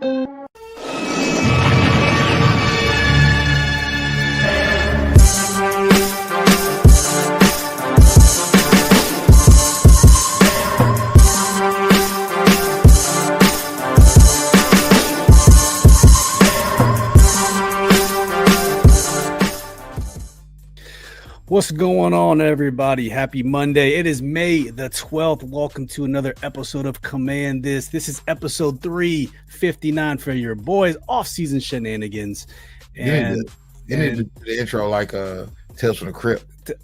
What's going on, everybody? Happy Monday. It is May the 12th. Welcome to another episode of Command This. This is episode 359 for your boys, Offseason Shenanigans. And you need to do the intro like Tales from the Crypt. Tales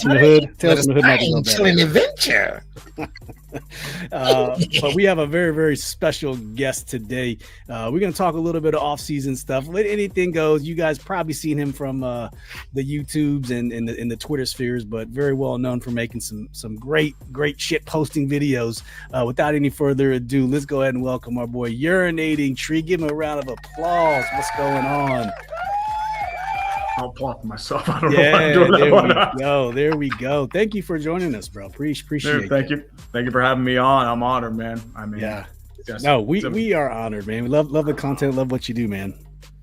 from the Hood. Tales from the Hood. Chilling adventure. But we have a very, very special guest today. We're going to talk a little bit of off-season stuff. Let anything goes. You guys probably seen him from the YouTubes and in the Twitter spheres, but very well known for making some great shit posting videos. Without any further ado, let's go ahead and welcome our boy Urinating Tree. Give him a round of applause. What's going on? I'll plot myself. I don't know what I'm doing. There we go. Thank you for joining us, bro. Appreciate it. Thank you for having me on. I'm honored, man. I mean, yeah. We are honored, man. We love the content. Love what you do, man.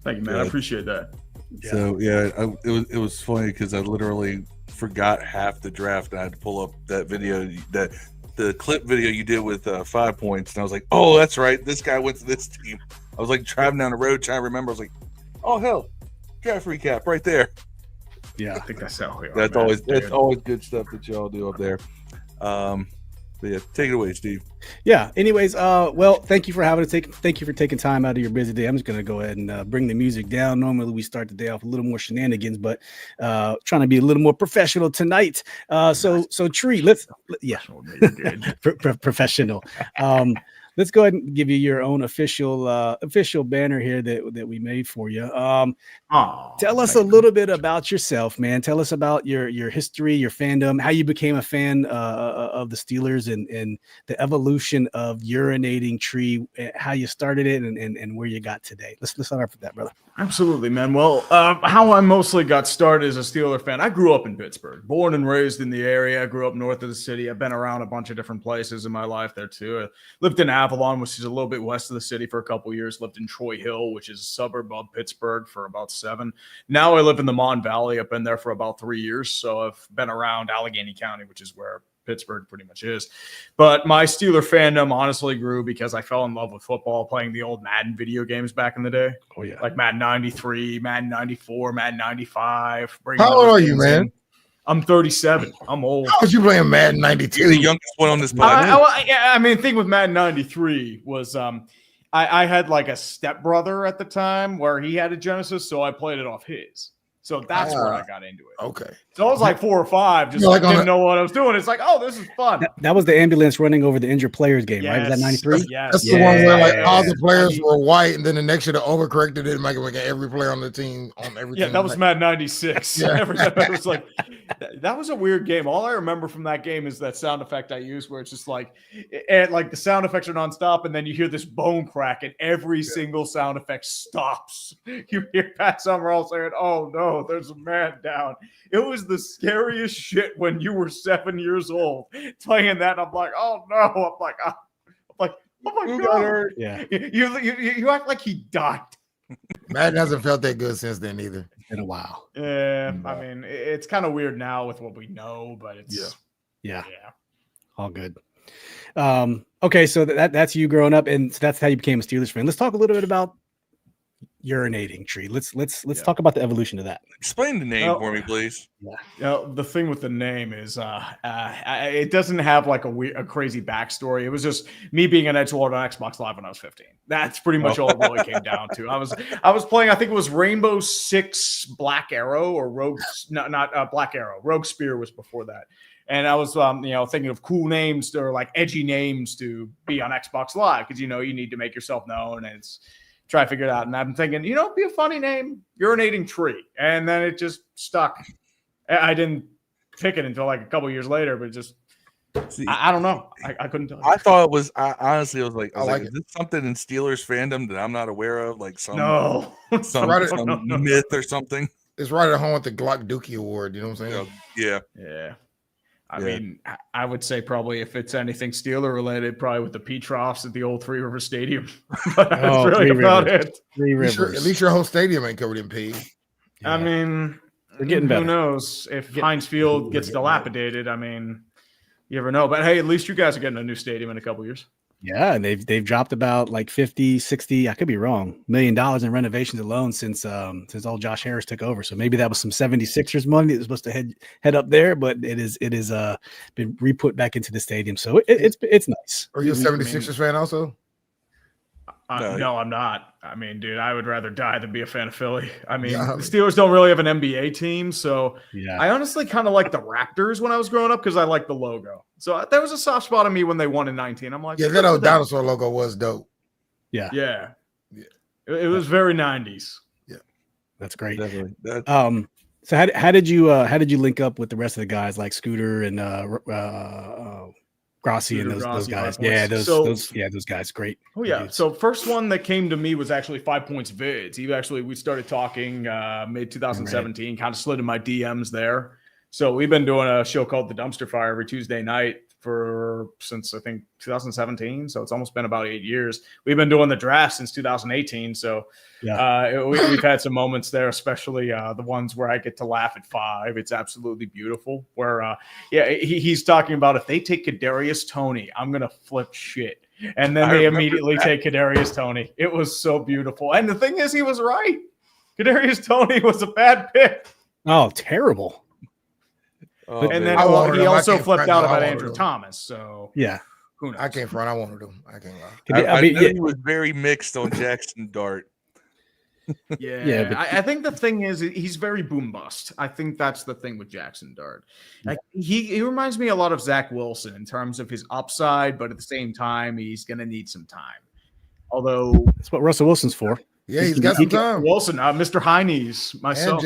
Thank you, man. I appreciate that. Yeah. So it was funny because I literally forgot half the draft and I had to pull up that video, the clip video you did with 5 points, and I was like, oh, that's right. This guy went to this team. I was like driving down the road trying to remember. I was like, oh hell. Draft recap right there. Yeah, I think that's how we are. That's always good stuff that y'all do up there. But yeah, take it away, Steve. Yeah. Anyways, well, thank you for taking time out of your busy day. I'm just gonna go ahead and bring the music down. Normally we start the day off a little more shenanigans, but trying to be a little more professional tonight. So Tree, professional. Let's go ahead and give you your own official banner here that we made for you. Tell us a little bit about yourself, man. Tell us about your history, your fandom, how you became a fan of the Steelers, and the evolution of Urinating Tree, how you started it, and where you got today. Let's start off with that, brother. Absolutely, man. Well, how I mostly got started as a Steeler fan, I grew up in Pittsburgh, born and raised in the area. I grew up north of the city. I've been around a bunch of different places in my life there too. I lived in Avalon, which is a little bit west of the city, for a couple of years. Lived in Troy Hill, which is a suburb of Pittsburgh, for about 7. Now I live in the Mon Valley. I've been there for about 3 years. So I've been around Allegheny County, which is where Pittsburgh pretty much is. But my Steeler fandom honestly grew because I fell in love with football, playing the old Madden video games back in the day. Oh yeah. Like Madden 93, Madden 94, Madden 95. How old are you, man? I'm 37. I'm old. How was you playing Madden 92? You're the youngest one on this podcast. I mean, the thing with Madden 93 was I had like a stepbrother at the time where he had a Genesis, so I played it off his. So that's where I got into it. Okay. So I was like 4 or 5, just didn't know what I was doing. It's like, oh, this is fun. That was the ambulance running over the injured players game, right? Was that 93? That's the one where like all the players were white, and then the next year they overcorrected it and make it like every player on the team on everything. Yeah, that was Madden 96. Yeah. It was like that was a weird game. All I remember from that game is that sound effect I used, where it's just like, and like the sound effects are nonstop, and then you hear this bone crack, and every single sound effect stops. You hear Pat Summerall saying, "Oh no, there's a man down." It was the scariest shit when you were 7 years old playing that. I'm like, oh no. I'm like, oh my God. Yeah. You act like he died. Madden hasn't felt that good since then either. It's been a while. Yeah. I mean, it's kind of weird now with what we know, but it's yeah. All good. Okay, so that's you growing up, and so that's how you became a Steelers fan. Let's talk a little bit about Urinating Tree. Let's talk about the evolution of that. Explain the name for me, please. The thing with the name is it doesn't have like a crazy backstory. It was just me being an edgelord on Xbox Live when I was 15. That's pretty much all it really came down to. I was playing, I think it was Rainbow Six Black Arrow or Rogue, not Black Arrow. Rogue Spear was before that. And I was, thinking of cool names or like edgy names to be on Xbox Live because, you need to make yourself known, and it's try to figure it out. And I'm thinking, it'd be a funny name, Urinating Tree. And then it just stuck. I didn't pick it until like a couple years later, but it just, I don't know. I couldn't tell you. I thought it was, honestly, is this something in Steelers fandom that I'm not aware of? Like some myth or something? It's right at home with the Glock Dookie Award. You know what I'm saying? Yeah. Yeah. I mean, I would say probably if it's anything Steeler related, probably with the P troughs at the old Three River Stadium. But that's really about it. Three Rivers. At least your whole stadium ain't covered in pee. Yeah. I mean, we're getting better. Who knows if Heinz Field gets dilapidated? I mean, you never know. But hey, at least you guys are getting a new stadium in a couple years. Yeah, and they've dropped about like 50, 60, I could be wrong, $1 million in renovations alone since old Josh Harris took over. So maybe that was some 76ers money that was supposed to head up there, but it is been re-put back into the stadium. So it's nice. Are you a 76ers fan also? No, I'm not. I mean, dude, I would rather die than be a fan of Philly. I mean, the Steelers don't really have an NBA team, so I honestly kind of like the Raptors when I was growing up because I like the logo. So that was a soft spot on me when they won in 19. I'm like, that old dinosaur logo was dope. Yeah. It was very 90s. Yeah, that's great. Definitely. So how did you link up with the rest of the guys like Scooter and Grossi and those guys? Yeah, those guys, great. Oh yeah. So first one that came to me was actually 5 Points Vids. We started talking mid 2017, kind of slid in my DMs there. So we've been doing a show called The Dumpster Fire every Tuesday night since I think 2017. So it's almost been about 8 years. We've been doing the draft since 2018. So we've had some moments there, especially the ones where I get to laugh at 5. It's absolutely beautiful. Where he's talking about if they take Kadarius Toney, I'm gonna flip shit. And then they immediately take Kadarius Toney. It was so beautiful. And the thing is, he was right. Kadarius Toney was a bad pick. Oh, terrible. And then he also flipped out about Andrew Thomas. So who knows? I can't front. I wanted him. I can't lie. I mean, he was very mixed on Jackson Dart. I think the thing is he's very boom bust. I think that's the thing with Jackson Dart. Like he reminds me a lot of Zach Wilson in terms of his upside, but at the same time, he's going to need some time. Although that's what Russell Wilson's for. Yeah, he's got some time. Wilson, Mr. Heinies, myself.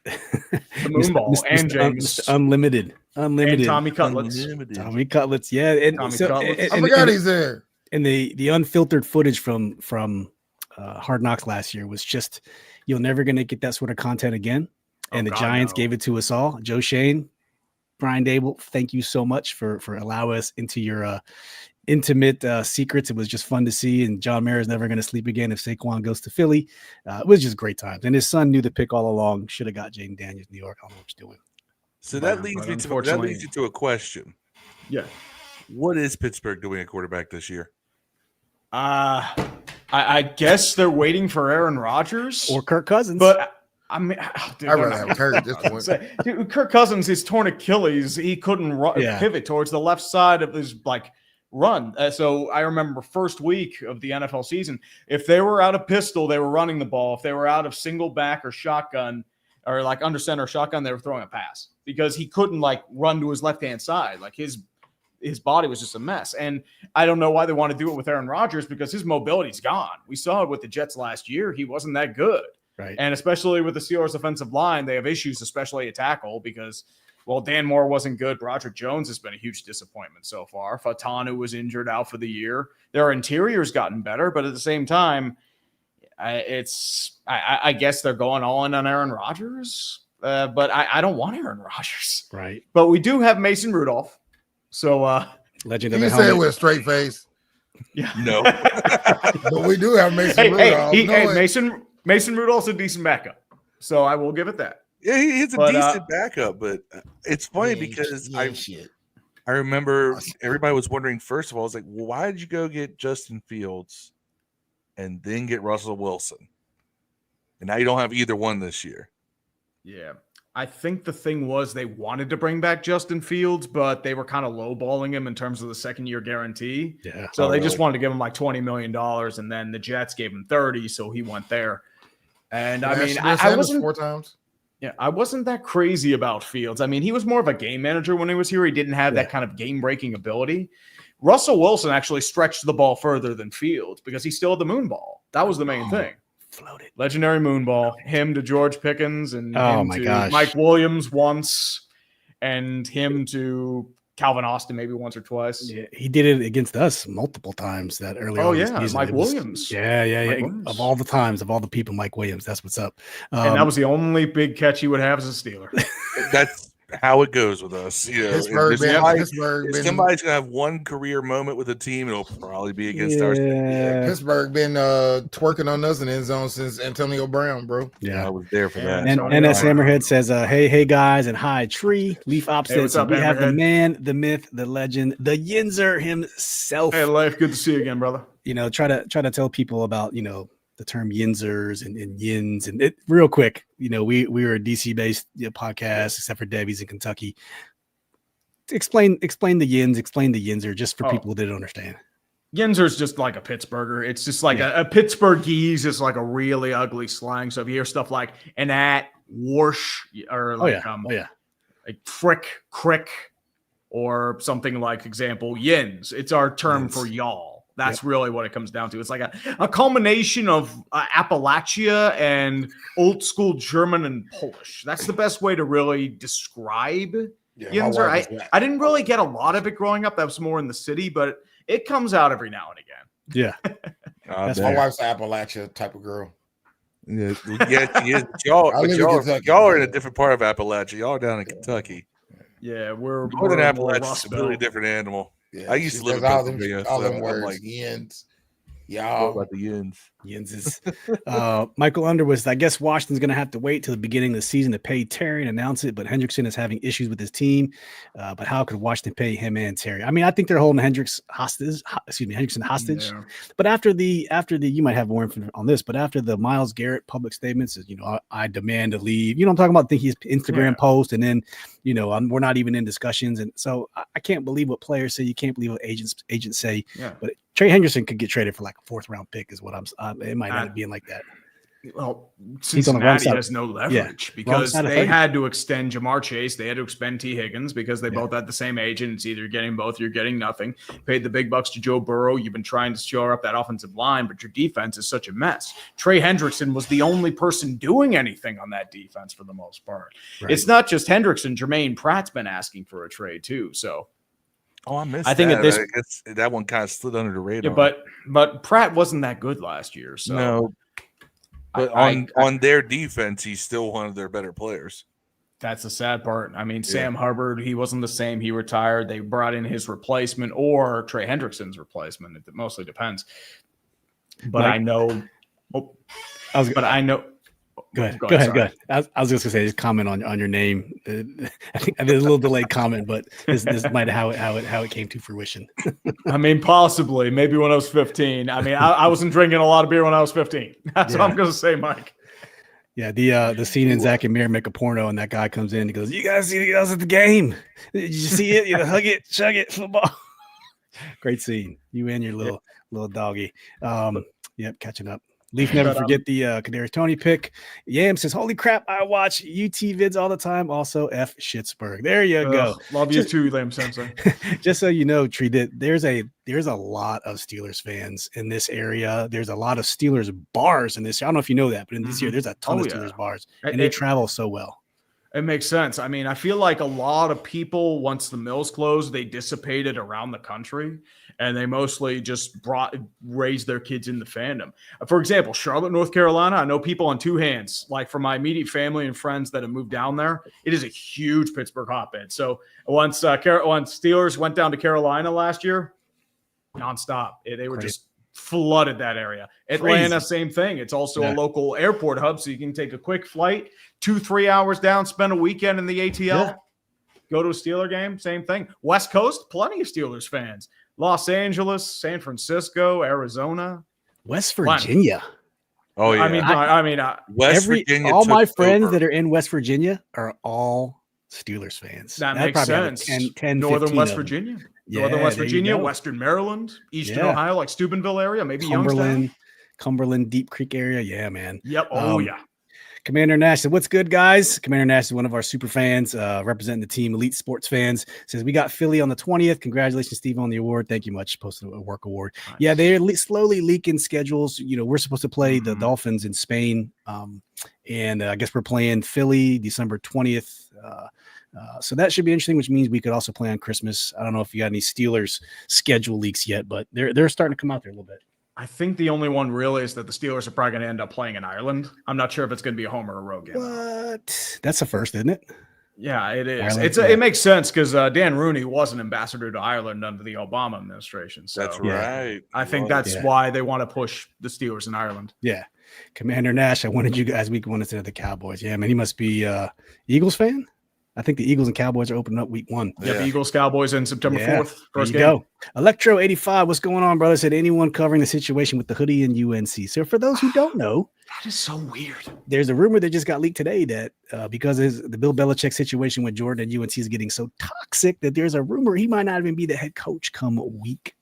The Moonball and James Unlimited, and Tommy Cutlets. Tommy Cutlets, yeah. And Tommy Cutlets. I forgot he's there. And the unfiltered footage from Hard Knocks last year was just, you're never going to get that sort of content again. And the Giants gave it to us all. Joe Shane, Brian Dable, thank you so much for allowing us into your intimate secrets. It was just fun to see. And John Mara is never going to sleep again if Saquon goes to Philly. It was just great times. And his son knew the pick all along. Should have got Jayden Daniels, New York. I don't know what he's doing. So that leads you to a question. Yeah. What is Pittsburgh doing at quarterback this year? I guess they're waiting for Aaron Rodgers or Kirk Cousins. But I mean, I'd rather have Kirk at this point. Dude, Kirk Cousins, his torn Achilles, he couldn't pivot towards the left side of his run. So I remember first week of the NFL season, if they were out of pistol, they were running the ball. If they were out of single back or shotgun or under center shotgun, they were throwing a pass because he couldn't run to his left-hand side. His body was just a mess. And I don't know why they want to do it with Aaron Rodgers because his mobility's gone. We saw it with the Jets last year. He wasn't that good. Right. And especially with the Steelers offensive line, they have issues, especially at tackle because Dan Moore wasn't good. Broderick Jones has been a huge disappointment so far. Fatanu was injured out for the year. Their interior's gotten better, but at the same time, I guess they're going all in on Aaron Rodgers. But I don't want Aaron Rodgers. Right. But we do have Mason Rudolph. So legend of the helmet. You say it with a straight face. Yeah. No. But we do have Mason Rudolph. Mason Rudolph's a decent backup. So I will give it that. Yeah, he's a decent backup, but it's funny because I remember everybody was wondering, first of all, I was like, well, why did you go get Justin Fields and then get Russell Wilson? And now you don't have either one this year. Yeah. I think the thing was they wanted to bring back Justin Fields, but they were kind of lowballing him in terms of the second-year guarantee. Yeah. So they just wanted to give him $20 million, and then the Jets gave him 30, so he went there. And I mean, I wasn't 4 times. Yeah, I wasn't that crazy about Fields. I mean, he was more of a game manager when he was here. He didn't have that kind of game-breaking ability. Russell Wilson actually stretched the ball further than Fields because he still had the moon ball. That was the main thing. Floated. Legendary moon ball. Him to George Pickens and him to Mike Williams once and him to Calvin Austin maybe once or twice. Yeah, he did it against us multiple times that early. Oh, yeah, Mike Williams. Yeah. Of all the times, of all the people, Mike Williams. That's what's up. And that was the only big catch he would have as a Steeler. how it goes with us. You know, Pittsburgh been somebody's gonna have one career moment with a team. It'll probably be against our. Yeah, Pittsburgh been twerking on us in the end zone since Antonio Brown, bro. Yeah, I was there for that. And NS Hammerhead says, "Hey guys, and hi Tree." Leaf Op says, up, "We have the Hammerhead? Man, the myth, the legend, the Yinzer himself." Hey, Life, good to see you again, brother. You know, try to tell people about the term Yinzers and Yins, and it real quick. You know, we were a DC based podcast, except for Debbie's in Kentucky. Explain the Yins, explain the Yinzer, just for people who didn't understand. Yinzer's just like a Pittsburgher. It's just like a Pittsburghese is like a really ugly slang. So if you hear stuff like an at, whoosh, or like like frick, crick, or something like example Yins, it's our term for y'all. That's really what it comes down to. It's like a culmination of Appalachia and old school German and Polish. That's the best way to really describe Yinzer. I didn't really get a lot of it growing up. That was more in the city, but it comes out every now and again. Yeah. My wife's an Appalachia type of girl. Yeah. Y'all are in a different part of Appalachia. Y'all are down in Kentucky. Yeah, we're Northern Appalachia is a really different animal. Yeah, I used to live in Pennsylvania. All them words, like Yins. Y'all about the Yins. Yinzes. Michael Underwood, I guess Washington's going to have to wait till the beginning of the season to pay Terry and announce it, but Hendrickson is having issues with his team. But how could Washington pay him and Terry? I mean, I think they're holding Hendrickson hostage. Yeah. But after the you might have more information on this, but after the Myles Garrett public statements, I demand to leave. I'm talking about his Instagram post, and then we're not even in discussions, and so I can't believe what players say. You can't believe what agents say. Yeah. But Trey Hendrickson could get traded for like a 4th round pick, is what it might end up being like that. Well, Cincinnati has no leverage because they had to extend Jamar Chase. They had to extend T. Higgins because they both had the same agent. It's either getting both, you're getting nothing. Paid the big bucks to Joe Burrow. You've been trying to shore up that offensive line, but your defense is such a mess. Trey Hendrickson was the only person doing anything on that defense for the most part. Right. It's not just Hendrickson. Jermaine Pratt's been asking for a trade too. So. I think I guess that one kind of slid under the radar. Yeah, but Pratt wasn't that good last year. So no, but on their defense, he's still one of their better players. That's the sad part. I mean, Sam Hubbard, he wasn't the same. He retired. They brought in his replacement or Trey Hendrickson's replacement. It mostly depends. But I know. I know. Go ahead. I was just gonna say, just comment on your name. I think I did a little delayed comment, but this might how it came to fruition. I mean, possibly, maybe when I was 15. I mean, I wasn't drinking a lot of beer when I was 15. That's what I'm gonna say, Mike. Yeah, the scene in Zach and Mary make a porno, and that guy comes in and goes, "You guys see the guys at the game? Did you see it? Hug it, chug it, football." Great scene. You and your little doggy. Yep, catching up. Leaf never forget the Kadarius Toney pick. Yam says, "Holy crap, I watch UT vids all the time. Also, F Schittsburg." There you go. Love you too, Lamb Simpson. Just so you know, Tree, that there's a lot of Steelers fans in this area. There's a lot of Steelers bars in this. I don't know if you know that, but in this year, there's a ton of Steelers bars, and they travel so well. It makes sense. I mean, I feel like a lot of people, once the mills closed, they dissipated around the country, and they mostly just raised their kids in the fandom. For example, Charlotte, North Carolina, I know people on two hands. Like from my immediate family and friends that have moved down there, it is a huge Pittsburgh hotbed. So once Steelers went down to Carolina last year, nonstop. They were just flooded that area. Atlanta, same thing. It's also a local airport hub, so you can take a quick flight, 2-3 hours down, spend a weekend in the ATL, go to a Steeler game, same thing. West Coast, plenty of Steelers fans. Los Angeles, San Francisco, Arizona, West Virginia. Oh yeah, I mean, West Virginia. All my friends that are in West Virginia are all Steelers fans. That makes sense. 10, Northern West Virginia. Northern West Virginia, Western Maryland, Eastern Ohio, like Steubenville area, maybe Cumberland, Deep Creek area. Yeah, man. Yep. Commander Nash said, "What's good, guys?" Commander Nash is one of our super fans, representing the team, elite sports fans. Says, "We got Philly on the 20th. Congratulations, Steve, on the award. Thank you much. Posted a work award." Nice. Yeah, they're slowly leaking schedules. We're supposed to play the Dolphins in Spain, and I guess we're playing Philly December 20th. So that should be interesting, which means we could also play on Christmas. I don't know if you got any Steelers schedule leaks yet, but they're starting to come out there a little bit. I think the only one really is that the Steelers are probably going to end up playing in Ireland. I'm not sure if it's going to be a home or a road game. What? That's the first, isn't it? Yeah, it is. Ireland, It makes sense because Dan Rooney was an ambassador to Ireland under the Obama administration. So That's right. I think that's why they want to push the Steelers in Ireland. Yeah. Commander Nash, I wanted you guys week 1 instead of the Cowboys. Yeah, man, he must be Eagles fan. I think the Eagles and Cowboys are opening up week 1. Yeah, the Eagles Cowboys in September 4th. First game. Go. Electro 85. What's going on, brother? Said anyone covering the situation with the hoodie and UNC. So for those who don't know, that is so weird. There's a rumor that just got leaked today that because of the Bill Belichick situation with Jordan and UNC is getting so toxic that there's a rumor he might not even be the head coach come week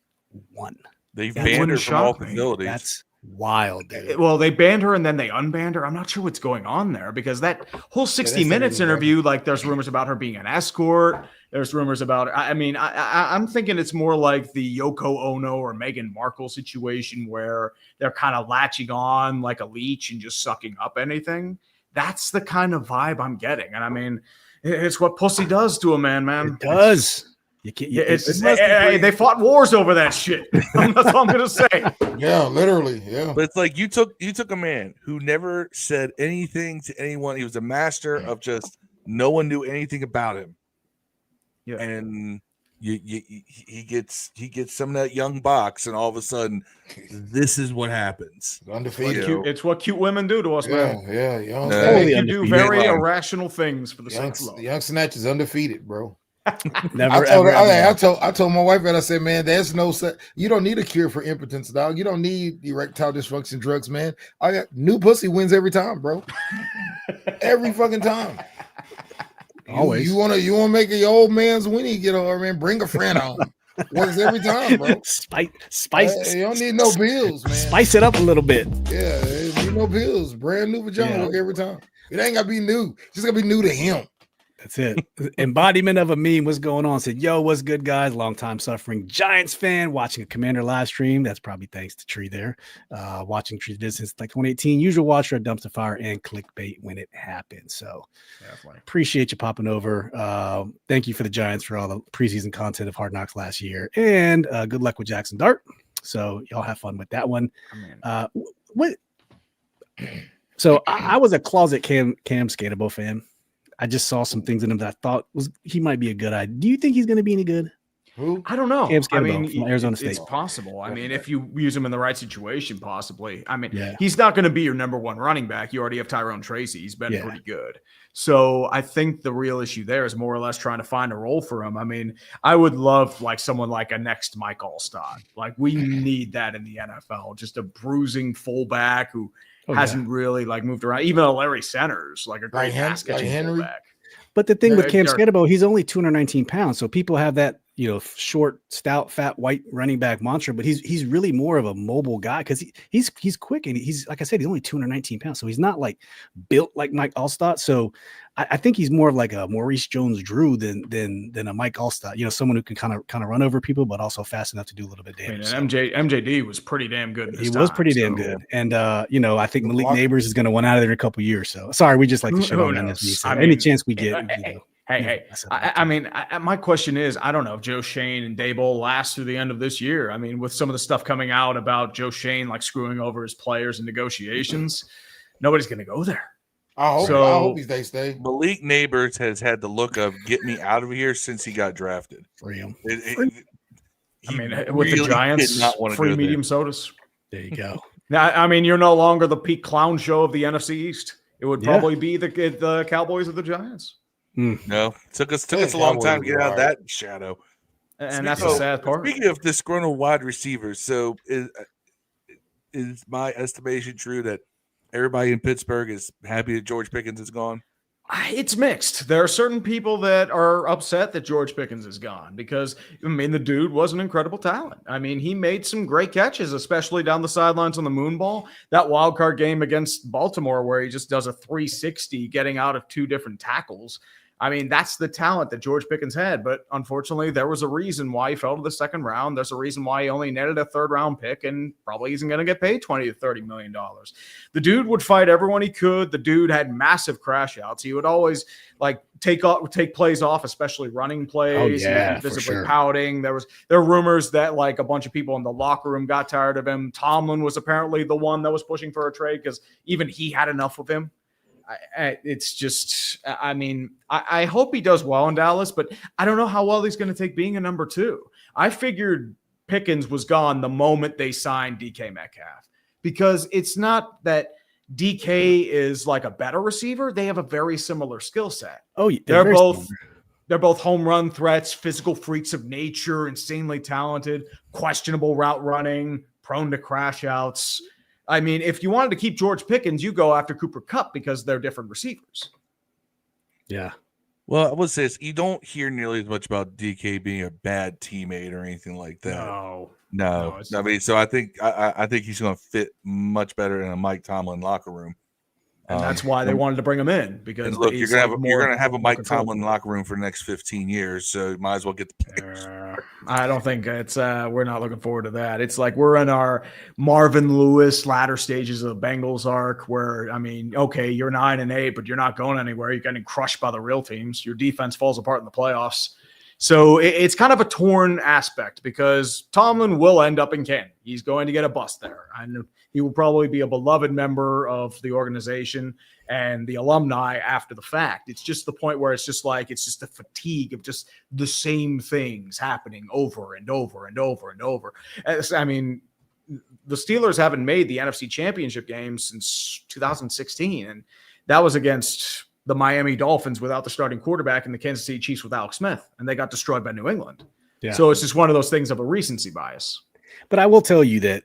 1. They banned her from all facilities. That's wild, dude. Well, they banned her and then they unbanned her. I'm not sure what's going on there because that whole 60 Minutes interview, like there's rumors about her being an escort. There's rumors about, I'm thinking it's more like the Yoko Ono or Meghan Markle situation where they're kind of latching on like a leech and just sucking up anything. That's the kind of vibe I'm getting. And I mean, it's what pussy does to a man. It does. They fought wars over that shit. That's all I'm gonna say. Yeah, literally. Yeah. But it's like you took a man who never said anything to anyone. He was a master of just no one knew anything about him. Yeah, and he gets some of that young box, and all of a sudden, this is what happens. Undefeated. It's what cute women do to us, man. Yeah. They make you do very irrational things for the sake of love. Young Snatch is undefeated, bro. I told my wife that I said, man, there's no you don't need a cure for impotence, dog. You don't need erectile dysfunction drugs, man. I got new pussy wins every time, bro. Every fucking time. Always. You wanna make your old man's Winnie get over, man. Bring a friend on. Works every time, bro. Spice. You don't need no pills, man. Spice it up a little bit. Yeah, need no pills. Brand new vagina work every time. It ain't gotta be new. It's just gotta be new to him. That's it. Embodiment of a meme. What's going on? Said, yo, what's good, guys? Long-time suffering Giants fan watching a Commander live stream. That's probably thanks to Tree there. Watching Tree since like 2018. Usual watcher of Dumpster Fire and clickbait when it happens. So definitely appreciate you popping over. Thank you for the Giants for all the preseason content of Hard Knocks last year. And good luck with Jackson Dart. So y'all have fun with that one. So I was a closet Cam Skatable fan. I just saw some things in him that I thought he might be a good idea. Do you think he's going to be any good? Who? I don't know. I mean, from Arizona State. It's possible. I mean, if you use him in the right situation, possibly. I mean, he's not going to be your number one running back. You already have Tyrone Tracy. He's been pretty good. So I think the real issue there is more or less trying to find a role for him. I mean, I would love like someone like a next Mike Allstott. Like we need that in the NFL. Just a bruising fullback who hasn't really like moved around. Even a Larry Centers, like a great pass catching fullback. But the thing with Cam Skatable, he's only 219 pounds. So people have that, short, stout, fat, white running back mantra, but he's really more of a mobile guy because he's quick and he's, like I said, he's only 219 pounds. So he's not like built like Mike Allstott. So I think he's more of like a Maurice Jones-Drew than a Mike Allstott. Someone who can kind of run over people, but also fast enough to do a little bit of damage. I mean, MJD was pretty damn good. Was pretty damn good. And I think Malik Neighbors is going to want out of there in a couple of years. So sorry, we just like to shit on this. Any chance we get. I mean, my question is, I don't know if Joe Shane and Daboll last through the end of this year. I mean, with some of the stuff coming out about Joe Shane like screwing over his players in negotiations, nobody's going to go there. I hope they stay. Malik Neighbors has had the look of get me out of here since he got drafted. Free him. With the Giants, free medium sodas. There you go. Now, I mean, you're no longer the peak clown show of the NFC East. It would probably be the Cowboys or the Giants. No, took us a long time to get out of that shadow. And that's the sad part. Speaking of disgruntled wide receivers, so is my estimation true that everybody in Pittsburgh is happy that George Pickens is gone? It's mixed. There are certain people that are upset that George Pickens is gone because, I mean, the dude was an incredible talent. I mean, he made some great catches, especially down the sidelines on the moon ball. That wild card game against Baltimore where he just does a 360 getting out of two different tackles. I mean, that's the talent that George Pickens had. But unfortunately, there was a reason why he fell to the second round. There's a reason why he only netted a third-round pick and probably isn't going to get paid $20 to $30 million. The dude would fight everyone he could. The dude had massive crash outs. He would always like take plays off, especially running plays. He was visibly pouting. There were rumors that like a bunch of people in the locker room got tired of him. Tomlin was apparently the one that was pushing for a trade because even he had enough of him. it's just, I mean, I hope he does well in Dallas, but I don't know how well he's going to take being a number 2. I figured Pickens was gone the moment they signed DK Metcalf, because it's not that DK is like a better receiver. They have a very similar skill set. Oh, yeah, they're both home run threats, physical freaks of nature, insanely talented, questionable route running, prone to crash outs. I mean, if you wanted to keep George Pickens, you go after Cooper Kupp because they're different receivers. Yeah. Well, I would say you don't hear nearly as much about DK being a bad teammate or anything like that. No. I mean, so I think he's going to fit much better in a Mike Tomlin locker room. And that's why they wanted to bring him in, because look, you're gonna have a Mike Tomlin locker room for the next 15 years, so you might as well get the players. I don't think it's we're not looking forward to that. It's like we're in our Marvin Lewis latter stages of the Bengals arc, where, I mean, okay, you're 9-8, but you're not going anywhere. You're getting crushed by the real teams. Your defense falls apart in the playoffs. So it's kind of a torn aspect, because Tomlin will end up in Canton. He's going to get a bust there. And he will probably be a beloved member of the organization and the alumni after the fact. It's just the point where it's just the fatigue of just the same things happening over and over and over and over. I mean, the Steelers haven't made the NFC Championship game since 2016, and that was against the Miami Dolphins without the starting quarterback and the Kansas City Chiefs with Alex Smith, and they got destroyed by New England. Yeah. So it's just one of those things of a recency bias. But I will tell you that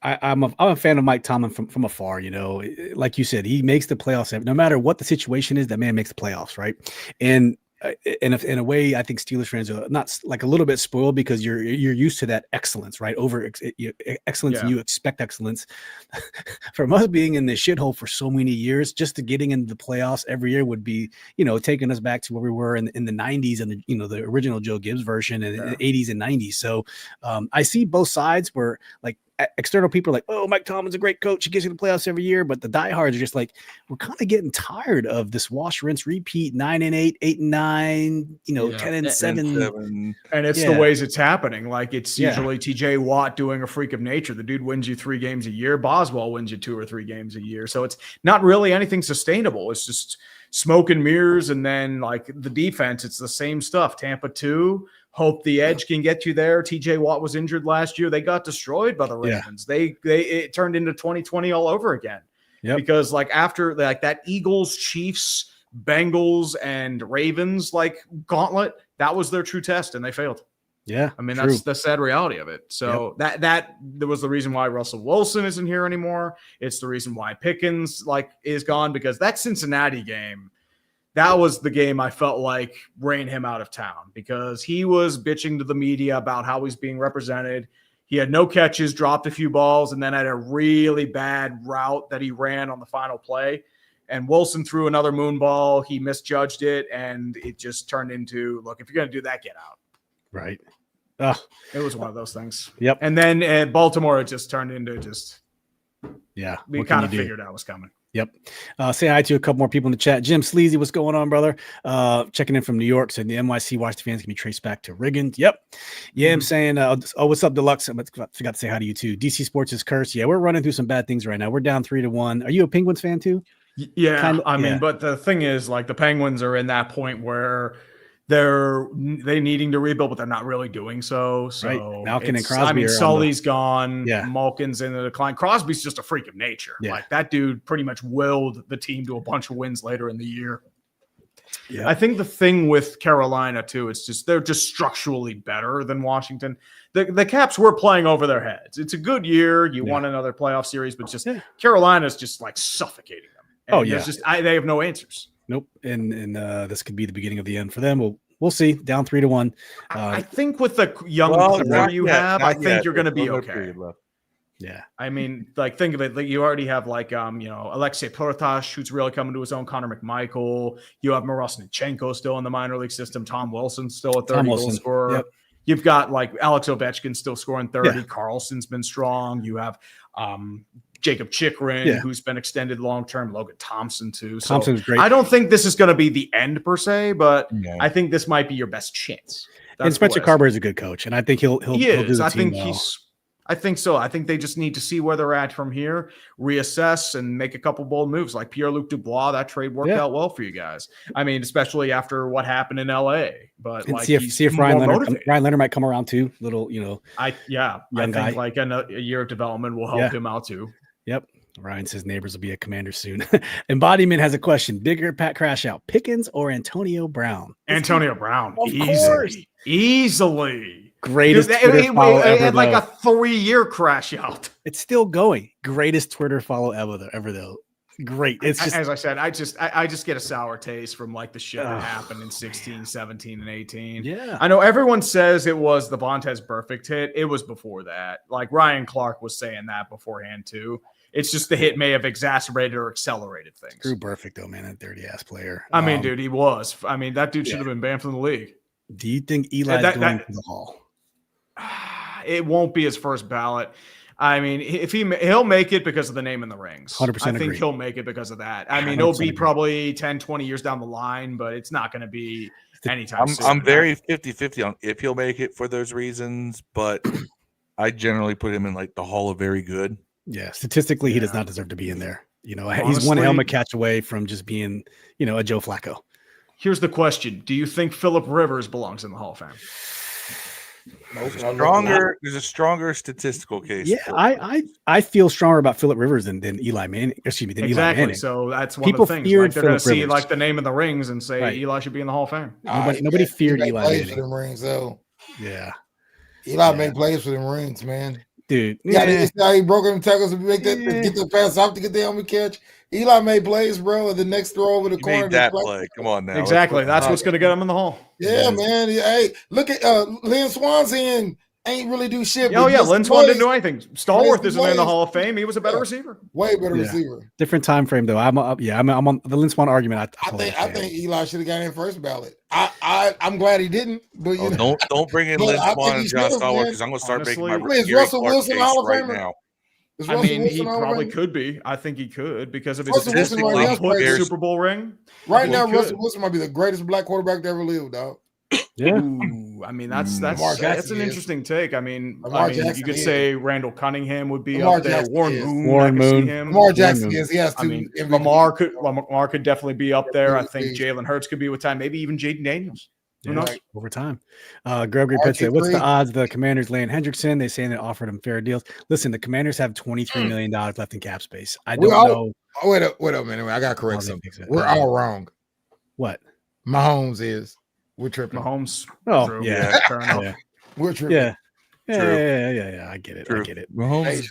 I'm a fan of Mike Tomlin from afar. You know, like you said, he makes the playoffs. No matter what the situation is, that man makes the playoffs, right? And in a way, I think Steelers fans are not like a little bit spoiled, because you're used to that excellence, right? Excellence, and you expect excellence. From us being in the shithole for so many years, just to getting into the playoffs every year would be, taking us back to where we were in the 90s and the original Joe Gibbs version, and the 80s and 90s. So I see both sides, where like external people are like, oh, Mike Tomlin's a great coach, he gets you the playoffs every year, but the diehards are just like, we're kind of getting tired of this wash, rinse, repeat, 9-8, 8-9, 10-7. And it's the ways it's happening. Like, it's usually TJ Watt doing a freak of nature. The dude wins you 3 games a year. Boswell wins you 2 or 3 games a year. So it's not really anything sustainable. It's just smoke and mirrors. And then like the defense, it's the same stuff. Tampa 2. Hope the edge can get you there. TJ Watt was injured last year. They got destroyed by the Ravens. It turned into 2020 all over again. Because like after like that Eagles, Chiefs, Bengals, and Ravens like gauntlet, that was their true test, and they failed. Yeah, I mean, that's the sad reality of it. So that was the reason why Russell Wilson isn't here anymore. It's the reason why Pickens is gone, because that Cincinnati game, that was the game I felt like ran him out of town, because he was bitching to the media about how he's being represented. He had no catches, dropped a few balls, and then had a really bad route that he ran on the final play. And Wilson threw another moon ball. He misjudged it, and it just turned into, look, if you're going to do that, get out. Right. It was one of those things. Yep. And then at Baltimore, it just turned into we kind of figured out was coming. Yep. Say hi to a couple more people in the chat. Jim Sleazy, what's going on, brother? Checking in from New York. So the NYC Washington fans can be traced back to Riggins. Yep. Yeah, I'm saying, what's up, Deluxe? I forgot to say hi to you too. DC Sports is cursed. Yeah, we're running through some bad things right now. We're down 3-1. Are you a Penguins fan too? Yeah. I mean, but the thing is, like, the Penguins are in that point where they're needing to rebuild, but they're not really doing so. So right. Malkin and Crosby. I mean, Sully's gone. Yeah. Malkin's in the decline. Crosby's just a freak of nature. Yeah. Like, that dude pretty much willed the team to a bunch of wins later in the year. Yeah. I think the thing with Carolina too, it's just they're just structurally better than Washington. The Caps were playing over their heads. It's a good year. You won another playoff series, but just Carolina's just like suffocating them. And they have no answers. Nope. And this could be the beginning of the end for them. We'll see. Down 3-1. I think with the young core you have, I think you're going to be okay. Yeah. I mean, like, think of it. Like, you already have Alexei Portash, who's really coming to his own. Connor McMichael. You have Mirosnichenko still in the minor league system. Tom Wilson still a 30-goal scorer. Yep. You've got like Alex Ovechkin still scoring 30. Yeah. Carlson's been strong. You have Jacob Chikrin, who's been extended long-term, Logan Thompson too. So Thompson's great. I don't think this is going to be the end per se, but I think this might be your best chance. And Spencer Carver is a good coach, and I think he'll do the team well. I think so. I think they just need to see where they're at from here, reassess, and make a couple bold moves. Like Pierre-Luc Dubois, that trade worked out well for you guys. I mean, especially after what happened in LA. But and see if Ryan Leonard might come around too. Little, I think like a year of development will help him out too. Yep. Ryan says neighbors will be a Commander soon. Embodiment has a question: bigger Pat crash out, Pickens or Antonio Brown? Antonio Brown, easily. Greatest Twitter follow ever, like a 3-year crash out. It's still going. Greatest Twitter follow ever though. Great. It's just, as I said, I just get a sour taste from like the shit that happened in 16, 17, and 18. Yeah. I know everyone says it was the Vontaze perfect hit. It was before that. Like Ryan Clark was saying that beforehand too. It's just the hit may have exacerbated or accelerated things. Screw perfect though, man. That dirty ass player. I mean, dude, he was. I mean, that dude should have been banned from the league. Do you think Eli's going to the Hall? It won't be his first ballot. I mean, if he'll make it because of the name in the rings. 100% I think he'll make it because of that. I mean, it'll be probably 10, 20 years down the line, but it's not going to be anytime soon. I'm very 50-50 on if he'll make it for those reasons, but I generally put him in like the Hall of Very Good. Yeah, statistically, he does not deserve to be in there. Honestly, he's one helmet catch away from just being, a Joe Flacco. Here's the question: do you think Phillip Rivers belongs in the Hall of Fame? There's a stronger statistical case. Yeah, I feel stronger about Phillip Rivers than Eli Manning. Excuse me, than Eli Manning. So that's one of the things. Like they're going to see like the name in the rings and say Eli should be in the Hall of Fame. Nobody feared Eli Manning. For them rings, though. Yeah, Eli made plays for them rings, man. Dude, he broke them tackles to make that get the pass off to get the helmet catch. Eli made plays, bro. The next throw over the corner. Made that play. Come on now. Exactly. That's what's going to get him in the Hall. Yeah, man. Hey, look at Lynn Swanson. Ain't really do shit. Oh, yeah. Lynn Swan didn't do anything. Stallworth isn't in the Hall of Fame. He was a better receiver. Way better receiver. Different time frame, though. I'm on the Lynn Swan argument. I think Eli should have got in first ballot. I'm glad he didn't. But don't bring in Lynn Swan and John Stallworth because I'm going to start making my is Russell Wilson Hall of Famer now. I mean, he probably could be. I think he could because of his Super Bowl ring. Right now, Russell Wilson might be the greatest black quarterback to ever live, dog. Yeah, I mean that's an interesting take. I mean, you could say Randall Cunningham would be up there. Warren Moon. Lamar Jackson is. He has to. I mean, Lamar could definitely be up there. I think Jalen Hurts could be with time. Maybe even Jayden Daniels. Who knows? Over time. Gregory Pitt said, what's the odds the Commanders land Hendrickson? They saying they offered him fair deals. Listen, the Commanders have $23 million left in cap space. I don't know. Wait a minute. I got to correct something. We're all wrong. What? Mahomes is. We're tripping. Mahomes. Oh, True. yeah. Fair enough. Yeah. We're tripping. Yeah. Yeah. I get it. True. I get it. Mahomes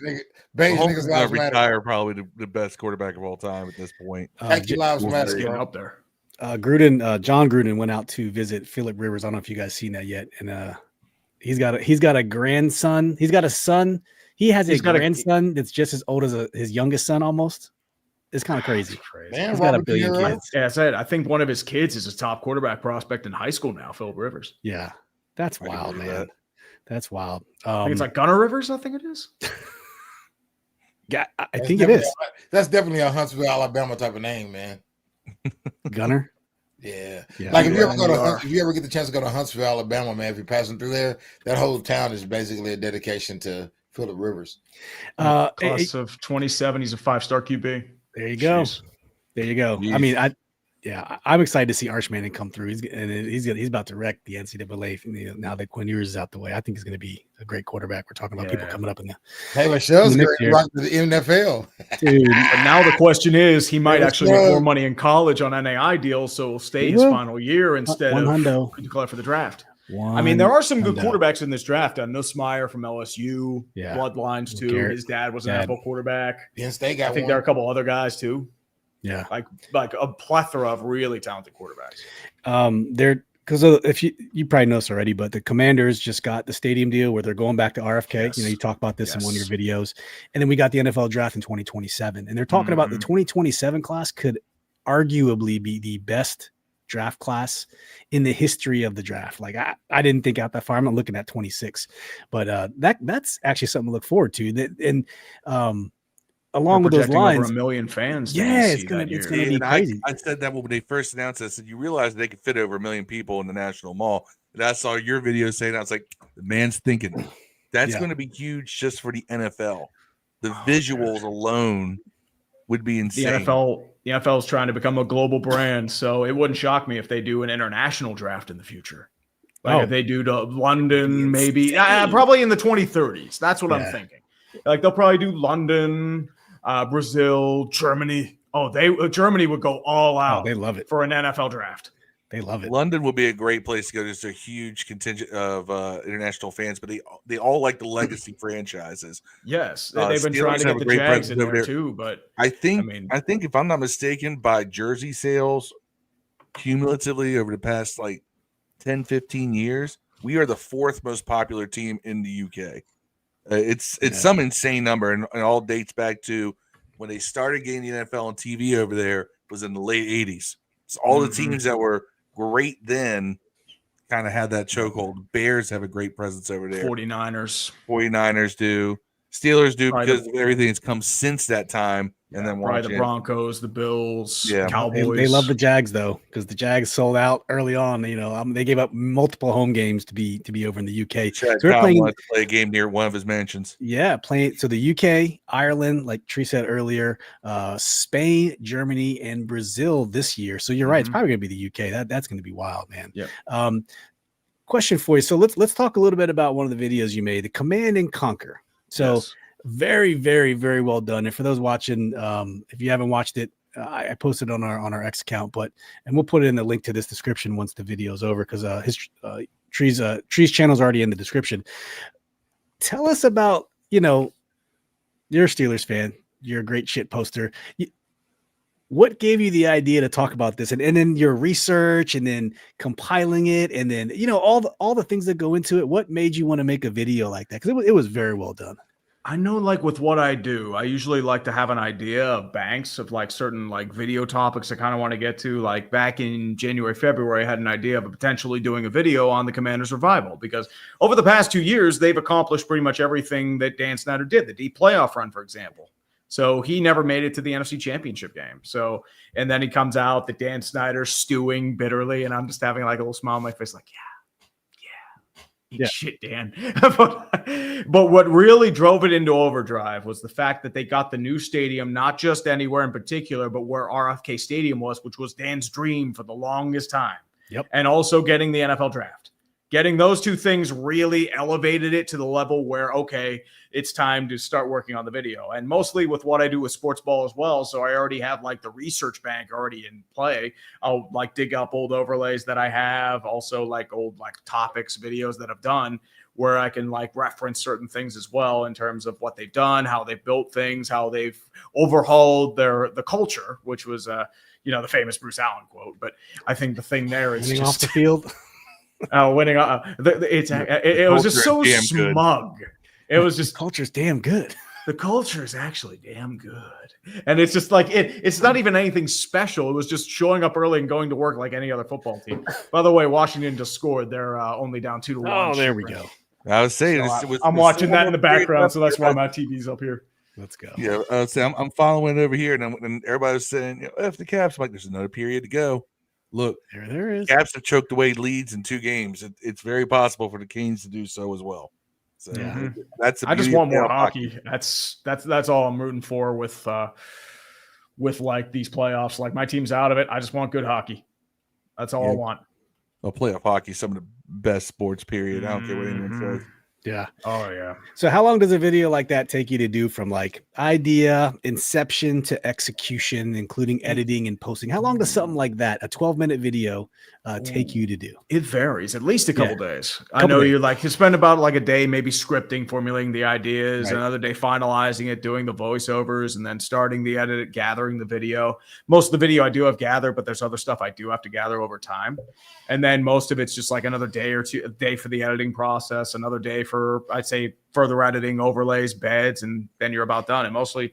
niggas lives retire probably the best quarterback of all time at this point. Lives matter. Getting up there. John Gruden went out to visit Phillip Rivers. I don't know if you guys seen that yet. And he's got a grandson. He's got a son. He has a grandson that's just as old as his youngest son almost. It's kind of crazy. Man, he's got a billion kids. Yeah, I think one of his kids is a top quarterback prospect in high school now, Phillip Rivers. Yeah. That's wild, man. That's wild. I think it's like Gunnar Rivers, I think it is. Yeah, I think it is. That's definitely a Huntsville, Alabama type of name, man. Gunner? Yeah. Like if you ever get the chance to go to Huntsville, Alabama, man, if you're passing through there, that whole town is basically a dedication to Phillip Rivers. Class of 27, he's a 5-star QB. There you go. Jeez. There you go. I mean, I'm excited to see Arch Manning come through. He's about to wreck the NCAA now that Quinn Ewers is out the way. I think he's going to be a great quarterback. We're talking about people coming up in the Taylor Shell's right to the NFL. Dude. But now the question is, he might actually make more money in college on NAI deals, so he'll stay his final year instead of declare for the draft. I mean, there are some good quarterbacks in this draft. Nussmeier from LSU, Bloodlines too. Garrett, his dad was an NFL quarterback. Penn State got I think there are a couple other guys too. Yeah, like a plethora of really talented quarterbacks. Because if you probably know this already, but the Commanders just got the stadium deal where they're going back to RFK. Yes. You talk about this in one of your videos, and then we got the NFL draft in 2027, and they're talking about the 2027 class could arguably be the best draft class in the history of the draft. Like I didn't think out that far. I'm not looking at 26, but that's actually something to look forward to. And along with those lines, over 1 million fans. Yeah, it's gonna be crazy. I said that when they first announced it. I said, you realize they could fit over 1 million people in the National Mall. And I saw your video saying, I was like, the man's thinking. That's going to be huge just for the NFL. The visuals alone would be insane. The NFL is trying to become a global brand, so it wouldn't shock me if they do an international draft in the future. Like if they do to London, maybe probably in the 2030s. That's what I'm thinking. Like they'll probably do London, Brazil, Germany. Germany would go all out. Oh, they love it for an NFL draft. They love it. London would be a great place to go. There's a huge contingent of international fans, but they all like the legacy franchises. Yes, they've been trying to get the Jags in there too. But I think if I'm not mistaken, by jersey sales cumulatively over the past like 10, 15 years, we are the 4th most popular team in the UK. It's some insane number, and it all dates back to when they started getting the NFL on TV over there was in the late 80s. So all the teams that were great then kind of had that chokehold. Bears have a great presence over there. 49ers do. Steelers do because of everything that's come since that time. And then probably the Broncos, the Bills, Cowboys. They love the Jags though, because the Jags sold out early on. They gave up multiple home games to be over in the UK. So they're playing to play a game near one of his mansions. Yeah, playing. So the UK, Ireland, like Tree said earlier, Spain, Germany, and Brazil this year. So you're right. It's probably going to be the UK. That's going to be wild, man. Yeah. Question for you. So let's talk a little bit about one of the videos you made, the Command and Conquer. So. Yes. Very, very, very well done. And for those watching, if you haven't watched it, I posted on our X account, and we'll put it in the link to this description once the video is over, because Tree's channel is already in the description. Tell us about, you're a Steelers fan, you're a great shit poster. What gave you the idea to talk about this, and then your research, and then compiling it, and then all the things that go into it? What made you want to make a video like that? Because it was very well done. I know, like with what I do, I usually like to have an idea of banks of like certain like video topics I kind of want to get to. Like back in January, February, I had an idea of potentially doing a video on the Commanders revival, because over the past 2 years, they've accomplished pretty much everything that Dan Snyder did, the deep playoff run, for example. So he never made it to the NFC Championship game. So, and then he comes out, the Dan Snyder stewing bitterly, and I'm just having like a little smile on my face, like, shit, Dan. But what really drove it into overdrive was the fact that they got the new stadium, not just anywhere in particular, but where RFK Stadium was, which was Dan's dream for the longest time. Yep. And also getting the NFL draft. Getting those two things really elevated it to the level where, okay, it's time to start working on the video. And mostly with what I do with sports ball as well. So I already have like the research bank already in play. I'll like dig up old overlays that I have, also like old like topics, videos that I've done, where I can like reference certain things as well in terms of what they've done, how they've built things, how they've overhauled the culture, which was the famous Bruce Allen quote. But I think the thing there is winning off the field. Winning. It was just so smug. It was just culture's damn good. The culture is actually damn good. And it's just like it's not even anything special. It was just showing up early and going to work like any other football team. By the way, Washington just scored. They're only down 2-1. Oh, there we go. I was saying, I'm watching that in the background, so that's why my TV's up here. Let's go. Yeah, I was saying, I'm following it over here, and everybody was saying, F the Caps. I'm like, there's another period to go. Look, there is. Caps have choked away leads in 2 games. It's very possible for the Canes to do so as well. So I just want more hockey. That's all I'm rooting for with like these playoffs. Like my team's out of it. I just want good hockey. That's all I want. Well, playoff hockey is some of the best sports. Period. I don't care what anyone says. Yeah. Oh, yeah. So how long does a video like that take you to do, from like idea, inception to execution, including editing and posting? How long does something like that, a 12-minute video, take you to do? It varies, at least a couple days. I know you spend about like a day maybe scripting, formulating the ideas, another day finalizing it, doing the voiceovers, and then starting the edit, gathering the video. Most of the video I do have gathered, but there's other stuff I do have to gather over time. And then most of it's just like another day or two, a day for the editing process, another day for, I'd say, further editing, overlays, beds, and then you're about done. And mostly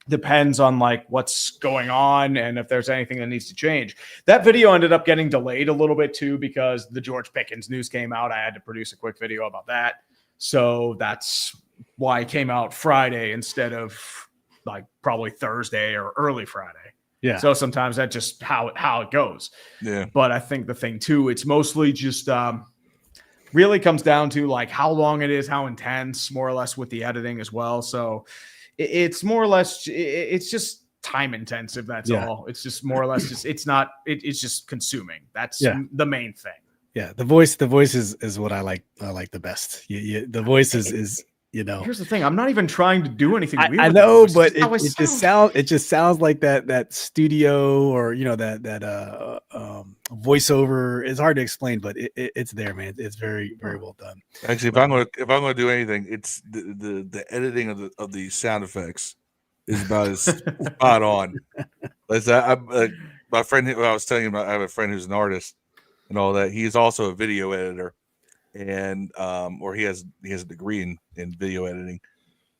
depends on like what's going on and if there's anything that needs to change. That video ended up getting delayed a little bit too, because the George Pickens news came out. I had to produce a quick video about that. So that's why it came out Friday instead of like probably Thursday or early Friday. Yeah. So sometimes that's just how it goes. Yeah. But I think the thing too, it's mostly just really comes down to like how long it is, how intense, more or less with the editing as well. So it's more or less, it's just time intensive. That's all. It's just more or less just, it's just consuming. That's the main thing. Yeah. The voice is what I like the best. The voice is, here's the thing. I'm not even trying to do anything weird. I know, but it just sounds like that studio or, that voiceover. It's hard to explain, but it's there, man. It's very, very well done. Actually, if I'm gonna do anything, it's the editing of the sound effects is about as spot on. My friend, I was telling you about, I have a friend who's an artist and all that. He's also a video editor, and or he has a degree in video editing.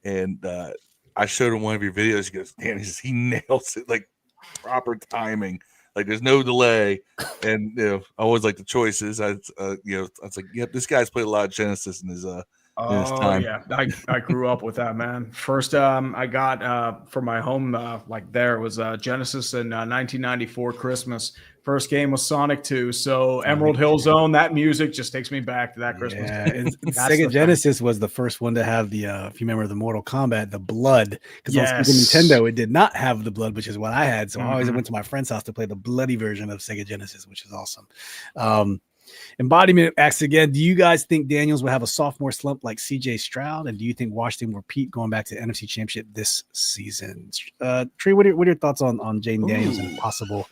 And I showed him one of your videos. He goes, "Damn, he nails it, like proper timing. Like there's no delay." And I always like the choices. I was like, "Yep, this guy's played a lot of Genesis in his time." Yeah, I grew up with that, man. First, I got for my home, there was Genesis in 1994 Christmas. First game was Sonic 2. So Emerald Hill Zone, that music just takes me back to that Christmas game. Sega Genesis was the first one to have the, if you remember the Mortal Kombat, the blood. Because on Super Nintendo, it did not have the blood, which is what I had. So I always went to my friend's house to play the bloody version of Sega Genesis, which is awesome. Embodiment asks again, do you guys think Daniels will have a sophomore slump like CJ Stroud? And do you think Washington will repeat going back to the NFC Championship this season? Tree, what are your thoughts on Jayden Daniels and possible?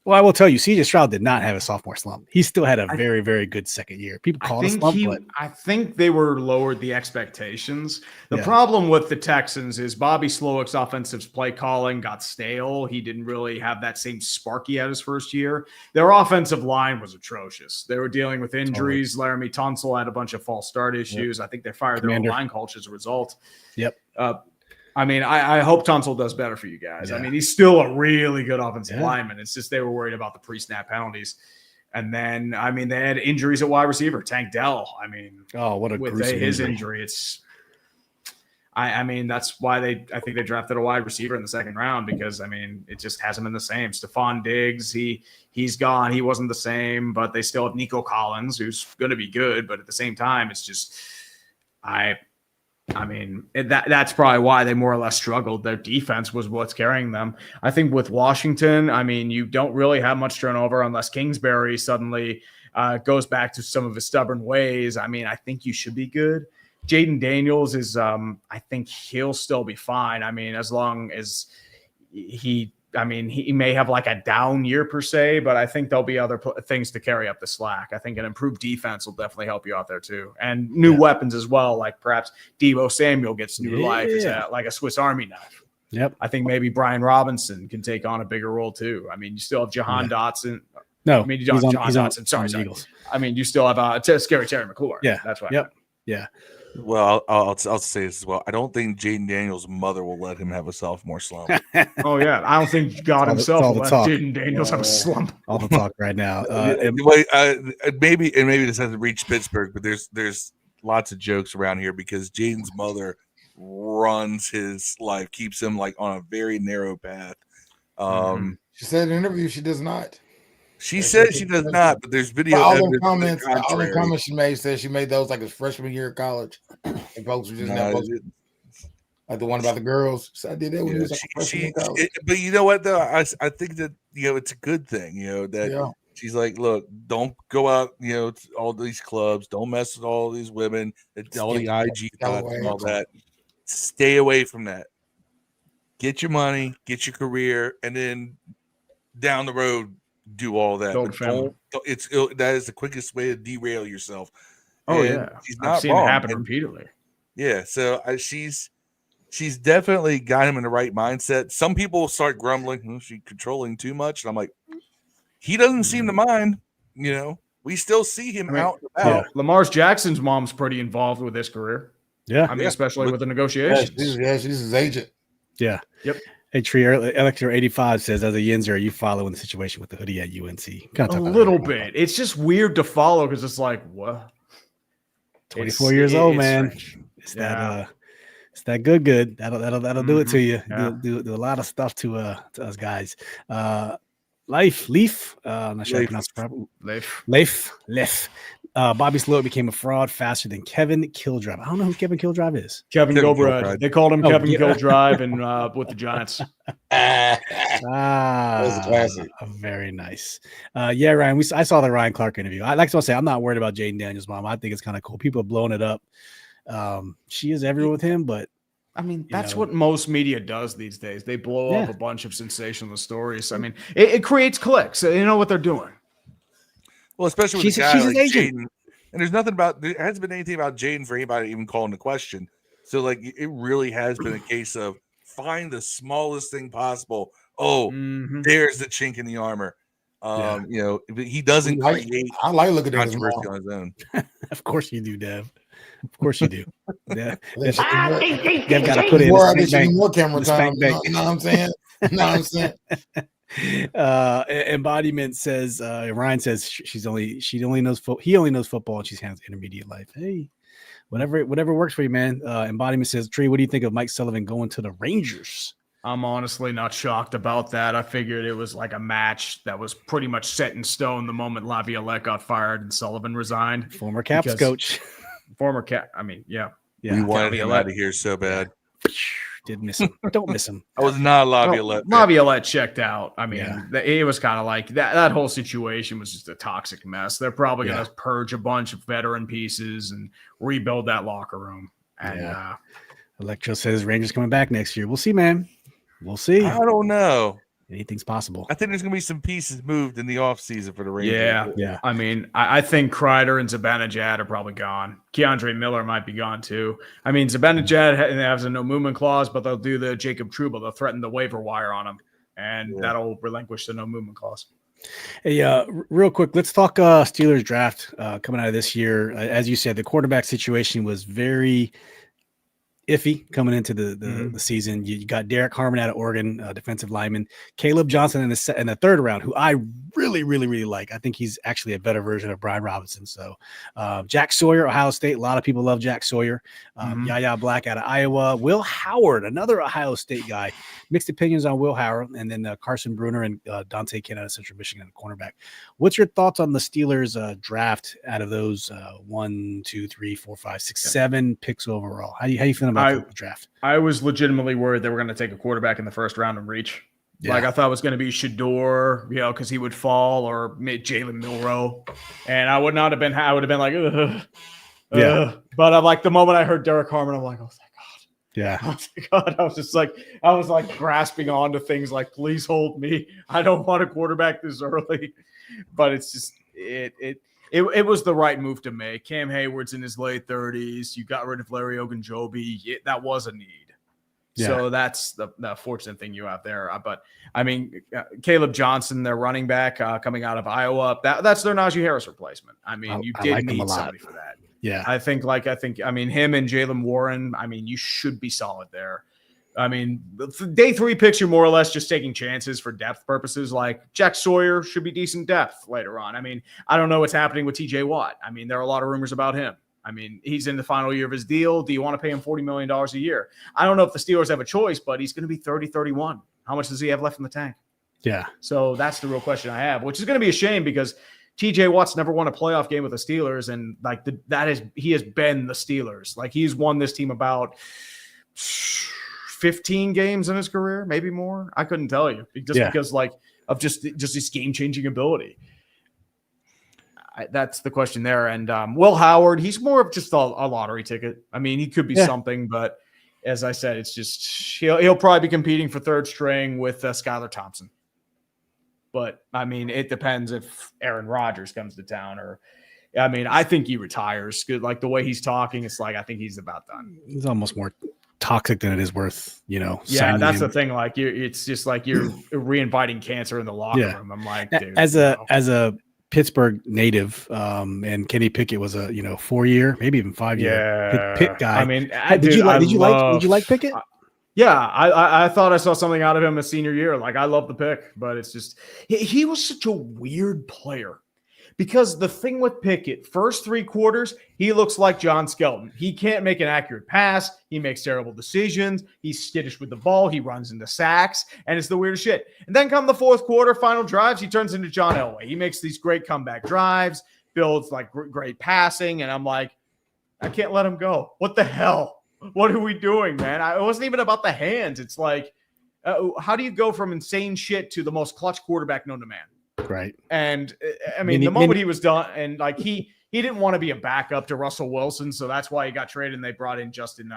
Well, I will tell you, CJ Stroud did not have a sophomore slump. He still had a very, very good second year. People call it a slump, but I think they were lowered the expectations. The problem with the Texans is Bobby Slowick's offensive play calling got stale. He didn't really have that same spark he had his first year. Their offensive line was atrocious. They were dealing with injuries. Laramie Tunsil had a bunch of false start issues. I think they fired their own line coach as a result. I hope Tunsil does better for you guys. I mean, he's still a really good offensive lineman. It's just they were worried about the pre-snap penalties. And then, they had injuries at wide receiver. Tank Dell. what a with his injury. It's that's why I think they drafted a wide receiver in the second round because, it just hasn't been the same. Stephon Diggs, he's gone. He wasn't the same, but they still have Nico Collins, who's going to be good. But at the same time, it's just that's probably why they more or less struggled. Their defense was what's carrying them. I think with Washington, you don't really have much turnover unless Kingsbury suddenly goes back to some of his stubborn ways. I think you should be good. Jayden Daniels is, I think he'll still be fine. As long as he may have like a down year per se, but I think there'll be other things to carry up the slack. I think an improved defense will definitely help you out there too. And new weapons as well. Like perhaps Deebo Samuel gets new life like a Swiss Army knife. Yep. I think maybe Brian Robinson can take on a bigger role too. You still have Jahan Dotson. No, you don't have Jahan Dotson. Sorry. You still have Scary Terry McLaurin. Yeah. That's right. Yep. Yeah. Well, I'll say this as well. I don't think Jayden Daniels' mother will let him have a sophomore slump. I don't think God himself will let Jayden Daniels have a slump. All the talk right now. Maybe this hasn't reached Pittsburgh, but there's lots of jokes around here because Jayden's mother runs his life, keeps him like on a very narrow path. She said in an interview she does not. She said she does not, but there's video all evidence. All the comments she made said she made those like his freshman year of college. And folks were just like the one about the girls. So I did that when he was like a freshman in college. But you know what though? I think that it's a good thing, that she's like, look, don't go out, to all these clubs, don't mess with all these women, all the IG thoughts and all that. Stay away from that. Get your money, get your career, and then down the road do all that. That is the quickest way to derail yourself. She's not I've seen it happen repeatedly. Yeah, so she's definitely got him in the right mindset. Some people start grumbling, she's controlling too much, and I'm like, he doesn't seem to mind. We still see him out and about. Lamar Jackson's mom's pretty involved with his career. Yeah, especially with the negotiations. She's his agent. Yeah. Yep. Hey, Tree, Elector 85 says, as a Yinzer, are you following the situation with the hoodie at UNC? A little bit. It's just weird to follow because it's like, what? 24 years old, man. It's that good. That'll do it to you. Yeah. Do a lot of stuff to us guys. Leaf. I'm not sure I Leif. pronounced it properly. Leif. Leif. Bobby Sloat became a fraud faster than Kevin Killdrive. I don't know who Kevin Killdrive is. Kevin Kevin Gilbride. Gilbride. They called him Oh, Kevin yeah. Gilldrive and with the Giants. That's a classic. Very nice. Yeah, Ryan. I saw the Ryan Clark interview. I like to say I'm not worried about Jayden Daniels' mom. I think it's kind of cool. People are blowing it up. She is everywhere with him, but I mean, that's what most media does these days. They blow up a bunch of sensational stories. I mean, it creates clicks. You know what they're doing. Well, especially with She's a guy his like agent. Jayden. And there hasn't been anything about Jayden for anybody to even call into question. So, like, it really has been a case of find the smallest thing possible. Oh, there's the chink in the armor. You know, he doesn't create I like looking at his controversy mom. on his own. Of course you do, Dev. Of course you do. Yeah. Dev Dev got to put it in the spank bank. more camera The time. spank bank. You know what I'm saying? You know what I'm saying? Embodiment says Ryan says he only knows football and she's has intermediate life. Hey, whatever works for you, man. Embodiment says, Tree, what do you think of Mike Sullivan going to the Rangers? I'm honestly not shocked about that. I figured it was like a match that was pretty much set in stone the moment Laviolette got fired and Sullivan resigned. Former Caps coach. I mean, yeah. We wanted him out of here so bad. Did miss him. Don't miss him. I was not Laviolette. Laviolette checked out. I mean, it was kind of like that whole situation was just a toxic mess. They're probably going to purge a bunch of veteran pieces and rebuild that locker room. And Electro says Rangers coming back next year. We'll see, man. We'll see. I don't know. Anything's possible. I think there's going to be some pieces moved in the offseason for the Rangers. Yeah. I mean, I think Kreider and Zibanejad are probably gone. Keandre Miller might be gone too. I mean, Zibanejad has a no movement clause, but they'll do the Jacob Trouba. They'll threaten the waiver wire on him, and that'll relinquish the no movement clause. Hey, real quick, let's talk Steelers draft coming out of this year. As you said, the quarterback situation was very iffy coming into the season. You got Derek Harmon out of Oregon, defensive lineman, Caleb Johnson in the third round, who I really like. I think he's actually a better version of Brian Robinson. So Jack Sawyer, Ohio State. A lot of people love Jack Sawyer. Yaya Black out of Iowa. Will Howard, another Ohio State guy. Mixed opinions on Will Howard, and then Carson Bruner and Dante Kent out of Central Michigan, cornerback. What's your thoughts on the Steelers draft out of those 1, 2, 3, 4, 5, 6, 7 picks overall? How you feeling about the draft? I was legitimately worried they were going to take a quarterback in the first round and reach. Yeah. Like I thought it was going to be Shador, because he would fall, or Jalen Milroe, and I would have been like, But I'm like, the moment I heard Derek Harmon, I'm like, oh thank God. Yeah. Oh thank God. I was like grasping onto things like, please hold me. I don't want a quarterback this early. But it's just it was the right move to make. Cam Hayward's in his late 30s. You got rid of Larry Ogunjobi. That was a need. Yeah. So that's the fortunate thing you have there. But I mean, Caleb Johnson, their running back coming out of Iowa, that's their Najee Harris replacement. I mean, you did need somebody for that. Yeah. I think him and Jalen Warren, I mean, you should be solid there. I mean, day 3 picks, you're more or less just taking chances for depth purposes. Like Jack Sawyer should be decent depth later on. I mean, I don't know what's happening with TJ Watt. I mean, there are a lot of rumors about him. I mean, he's in the final year of his deal. Do you want to pay him $40 million a year? I don't know if the Steelers have a choice, but he's going to be 30, 31. How much does he have left in the tank? Yeah. So that's the real question I have, which is going to be a shame because TJ Watt's never won a playoff game with the Steelers. And like he has been the Steelers. Like he's won this team about 15 games in his career, maybe more. I couldn't tell you because like of just his game-changing ability. That's the question there. And Will Howard, he's more of just a lottery ticket. I mean, he could be something, but as I said, it's just he'll probably be competing for third string with Skylar Thompson. But I mean, it depends if Aaron Rodgers comes to town I think he retires. Like the way he's talking, it's like I think he's about done. He's almost more toxic than it is worth, Yeah, that's the thing. Like it's just like you're re-inviting cancer in the locker room. I'm like, dude, as a Pittsburgh native, and Kenny Pickett was a 4-year, maybe even 5-year Pitt guy. I mean, did you like Pickett? Yeah, I thought I saw something out of him his senior year. Like I love the pick, but it's just he was such a weird player Because the thing with Pickett, first 3 quarters, he looks like John Skelton. He can't make an accurate pass. He makes terrible decisions. He's skittish with the ball. He runs into sacks, and it's the weirdest shit. And then come the fourth quarter, final drives, he turns into John Elway. He makes these great comeback drives, builds like great passing, and I'm like, I can't let him go. What the hell? What are we doing, man? It wasn't even about the hands. It's like, how do you go from insane shit to the most clutch quarterback known to man? Right. And I mean, the moment he was done, and like he didn't want to be a backup to Russell Wilson, so that's why he got traded and they brought in Justin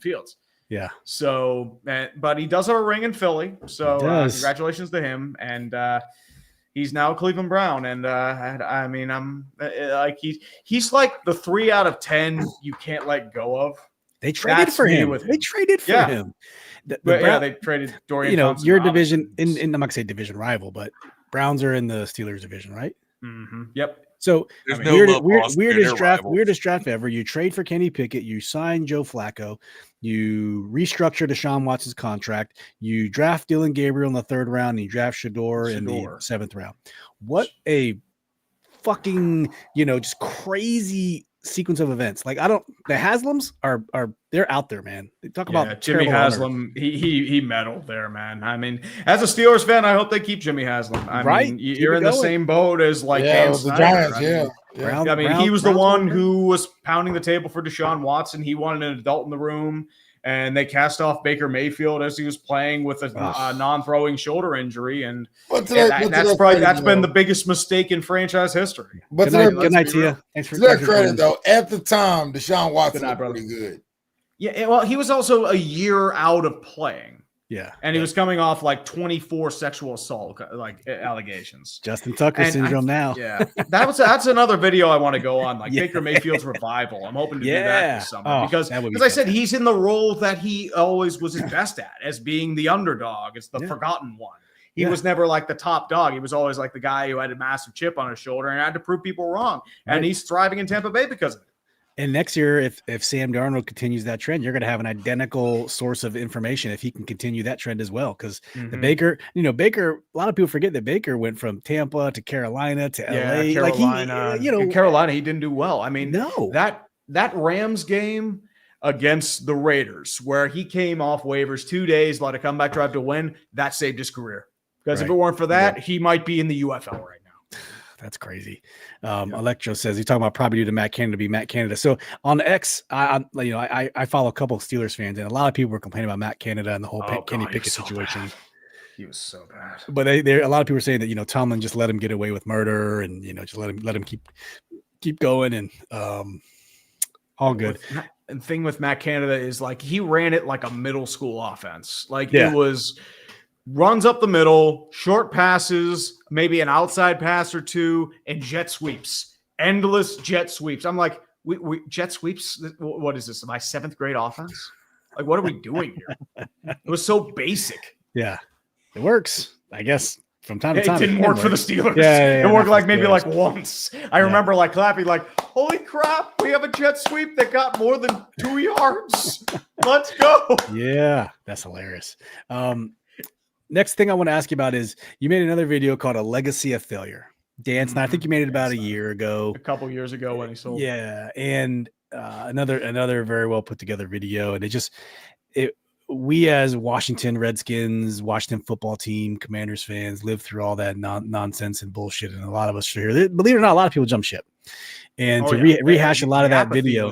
Fields. Yeah. So, but he does have a ring in Philly, so congratulations to him. And he's now a Cleveland Brown, and I mean, I'm like he's like the 3 out of 10 you can't let go of. They traded for him. They traded for him. They traded Dorian. Thompson your division in I'm not gonna say division rival, but Browns are in the Steelers division, right? Mm-hmm. Yep. So weirdest draft ever. You trade for Kenny Pickett, you sign Joe Flacco, you restructure Deshaun Watson's contract, you draft Dylan Gabriel in the 3rd round, and you draft Shador in the 7th round. What a fucking just crazy sequence of events. Like the Haslams are they're out there, man. They talk about Jimmy Haslam. He meddled there, man. I mean, as a Steelers fan, I hope they keep Jimmy Haslam. I mean, you're in the same boat as like Dan Snyder. The Giants, I mean, he was the one who was pounding the table for Deshaun Watson. He wanted an adult in the room, and they cast off Baker Mayfield as he was playing with a non-throwing shoulder injury, and that's been the biggest mistake in franchise history. But good night to you. Thanks for that credit, though. At the time, Deshaun Watson was pretty good. Yeah, well, he was also a year out of playing. Yeah, and he was coming off like 24 sexual assault allegations. Justin Tucker syndrome now. Yeah, that's another video I want to go on, like Baker Mayfield's revival. I'm hoping to do that this summer because I said he's in the role that he always was his best at, as being the underdog, as the forgotten one. He was never like the top dog. He was always like the guy who had a massive chip on his shoulder and had to prove people wrong. Right. And he's thriving in Tampa Bay because of it. And next year, if Sam Darnold continues that trend, you're going to have an identical source of information if he can continue that trend as well. Because the Baker, a lot of people forget that Baker went from Tampa to Carolina to LA. Carolina. Like in Carolina, he didn't do well. I mean, no, that Rams game against the Raiders, where he came off waivers 2 days, let a comeback drive to win, that saved his career. Because if it weren't for that, he might be in the UFL right now. That's crazy. Electro says he's talking about probably due to Matt Canada be Matt Canada. So on X, I follow a couple of Steelers fans, and a lot of people were complaining about Matt Canada and the whole Kenny Pickett situation. He was so bad. But a lot of people were saying that Tomlin just let him get away with murder, and just let him keep going, and all good. And thing with Matt Canada is like he ran it like a middle school offense. Like it was. Runs up the middle, short passes, maybe an outside pass or two, and jet sweeps. Endless jet sweeps. I'm like, we jet sweeps? What is this? My 7th grade offense? Like, what are we doing here? It was so basic. Yeah. It works, I guess, from time to time. It didn't work for the Steelers. Yeah, it worked like maybe like once. I remember like clapping like, holy crap, we have a jet sweep that got more than 2 yards. Let's go. Yeah, that's hilarious. Next thing I want to ask you about is you made another video called A Legacy of Failure. Dan Snyder, I think you made it about a year ago. A couple years ago when he sold. Yeah. And another very well put together video. And we as Washington Redskins, Washington football team, Commanders fans lived through all that nonsense and bullshit. And a lot of us are here. Believe it or not, a lot of people jump ship. And rehash a lot of that video.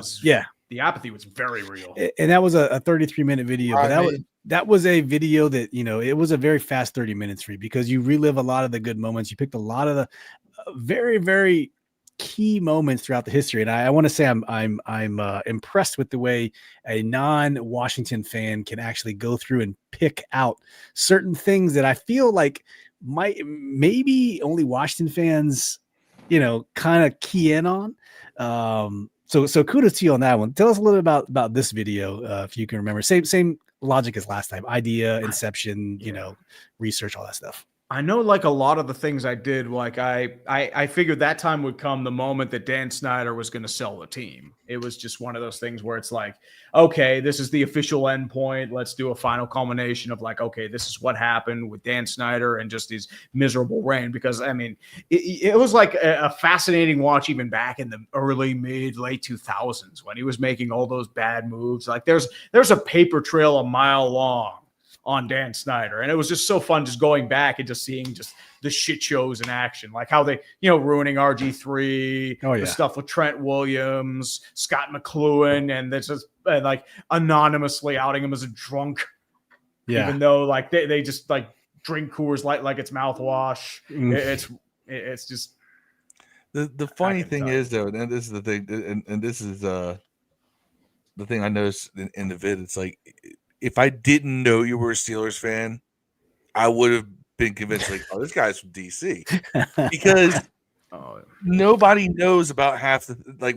The apathy was very real. And that was a 33-minute video. But that was a video that, it was a very fast 30 minutes for you because you relive a lot of the good moments. You picked a lot of the very, very key moments throughout the history. And I want to say I'm impressed with the way a non-Washington fan can actually go through and pick out certain things that I feel like maybe only Washington fans, kind of key in on. So kudos to you on that one. Tell us a little bit about this video, if you can remember. Same logic as last time. Idea, inception, research, all that stuff. I know, like, a lot of the things I did, like, I figured that time would come the moment that Dan Snyder was going to sell the team. It was just one of those things where it's like, okay, this is the official end point. Let's do a final culmination of like, okay, this is what happened with Dan Snyder and just his miserable reign. Because I mean, it was like a fascinating watch even back in the early, late 2000s when he was making all those bad moves. Like there's a paper trail a mile long on Dan Snyder. And it was just so fun just going back and just seeing just the shit shows in action, like how they, ruining RG3, the stuff with Trent Williams, Scott McLuhan, and this is like anonymously outing him as a drunk, even though like they just like drink Coors Light like it's mouthwash. It's just the funny thing is though, and this is the thing, and this is the thing I noticed in the vid. It's like, if I didn't know you were a Steelers fan, I would have been convinced, like, oh, this guy's from DC, because nobody knows about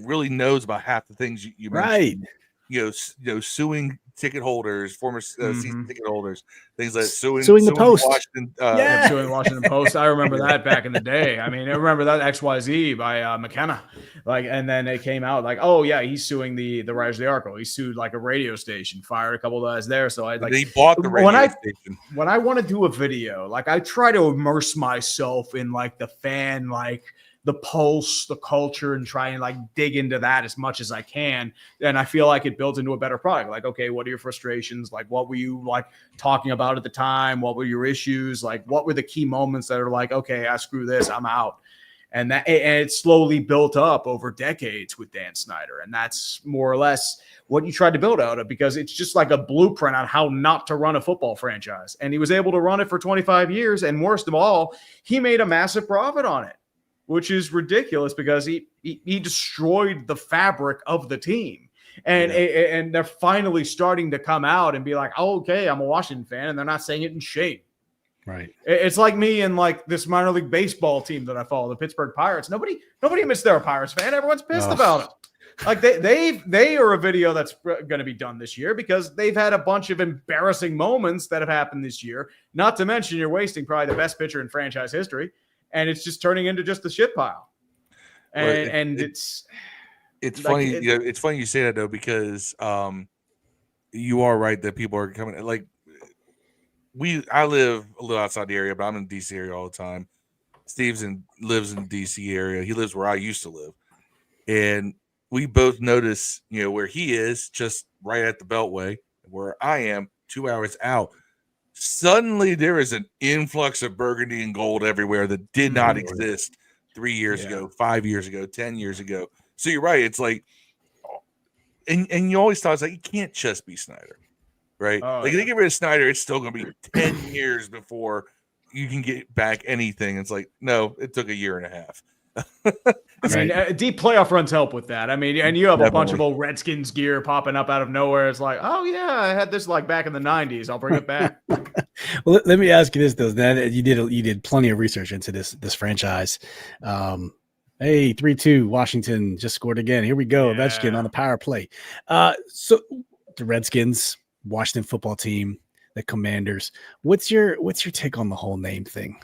really knows about half the things you mentioned. Right. Suing ticket holders, former season ticket holders, things like suing the Post. Suing the Washington Post. I remember that back in the day. I mean, I remember that XYZ by McKenna. Like, and then it came out like, oh yeah, he's suing the Writers of the Article. He sued like a radio station, fired a couple of guys there. So he bought the radio station. When I want to do a video, like I try to immerse myself in like the fan, like the pulse, the culture, and try and like dig into that as much as I can. And I feel like it builds into a better product. Like, okay, what are your frustrations? Like, what were you like talking about at the time? What were your issues? Like, what were the key moments that are like, okay, I screw this, I'm out. And it slowly built up over decades with Dan Snyder. And that's more or less what you tried to build out of, because it's just like a blueprint on how not to run a football franchise. And he was able to run it for 25 years. And worst of all, he made a massive profit on it, which is ridiculous because he destroyed the fabric of the team. And they're finally starting to come out and be like, oh, okay, I'm a Washington fan. And they're not saying it in shame. Right. It's like me and like this minor league baseball team that I follow, the Pittsburgh Pirates. Nobody admits they're a Pirates fan. Everyone's pissed about it. Like they are a video that's going to be done this year because they've had a bunch of embarrassing moments that have happened this year. Not to mention you're wasting probably the best pitcher in franchise history. And it's just turning into just a shit pile. And it's funny. It's funny you say that though, because you are right that people are coming. Like I live a little outside the area, but I'm in the DC area all the time. Steve's lives in the DC area. He lives where I used to live, and we both notice, where he is, just right at the Beltway, where I am 2 hours out. Suddenly there is an influx of burgundy and gold everywhere that did not exist 3 years ago, 5 years ago, 10 years ago. So you're right. It's like, and you always thought it's like, it can't just be Snyder, right? If they get rid of Snyder, it's still going to be 10 years before you can get back anything. It's like, no, it took a year and a half. I mean, deep playoff runs help with that. I mean, and you have a bunch of old Redskins gear popping up out of nowhere. It's like, oh yeah, I had this like back in the 90s. I'll bring it back. Well, let me ask you this though. Dan, you did plenty of research into this franchise. Hey, 3-2, Washington just scored again. Here we go, Ovechkin on the power play. So the Redskins, Washington football team, the Commanders. What's your take on the whole name thing?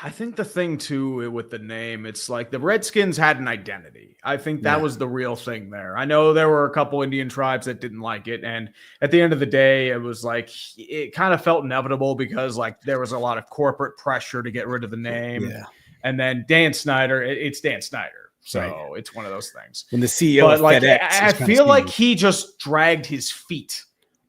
I think the thing too with the name, it's like the Redskins had an identity. I think that was the real thing there. I know there were a couple Indian tribes that didn't like it, and at the end of the day, it was like it kind of felt inevitable because like there was a lot of corporate pressure to get rid of the name. Yeah. And then Dan Snyder, it's Dan Snyder, so it's one of those things. When the CEO of FedEx, I feel like he just dragged his feet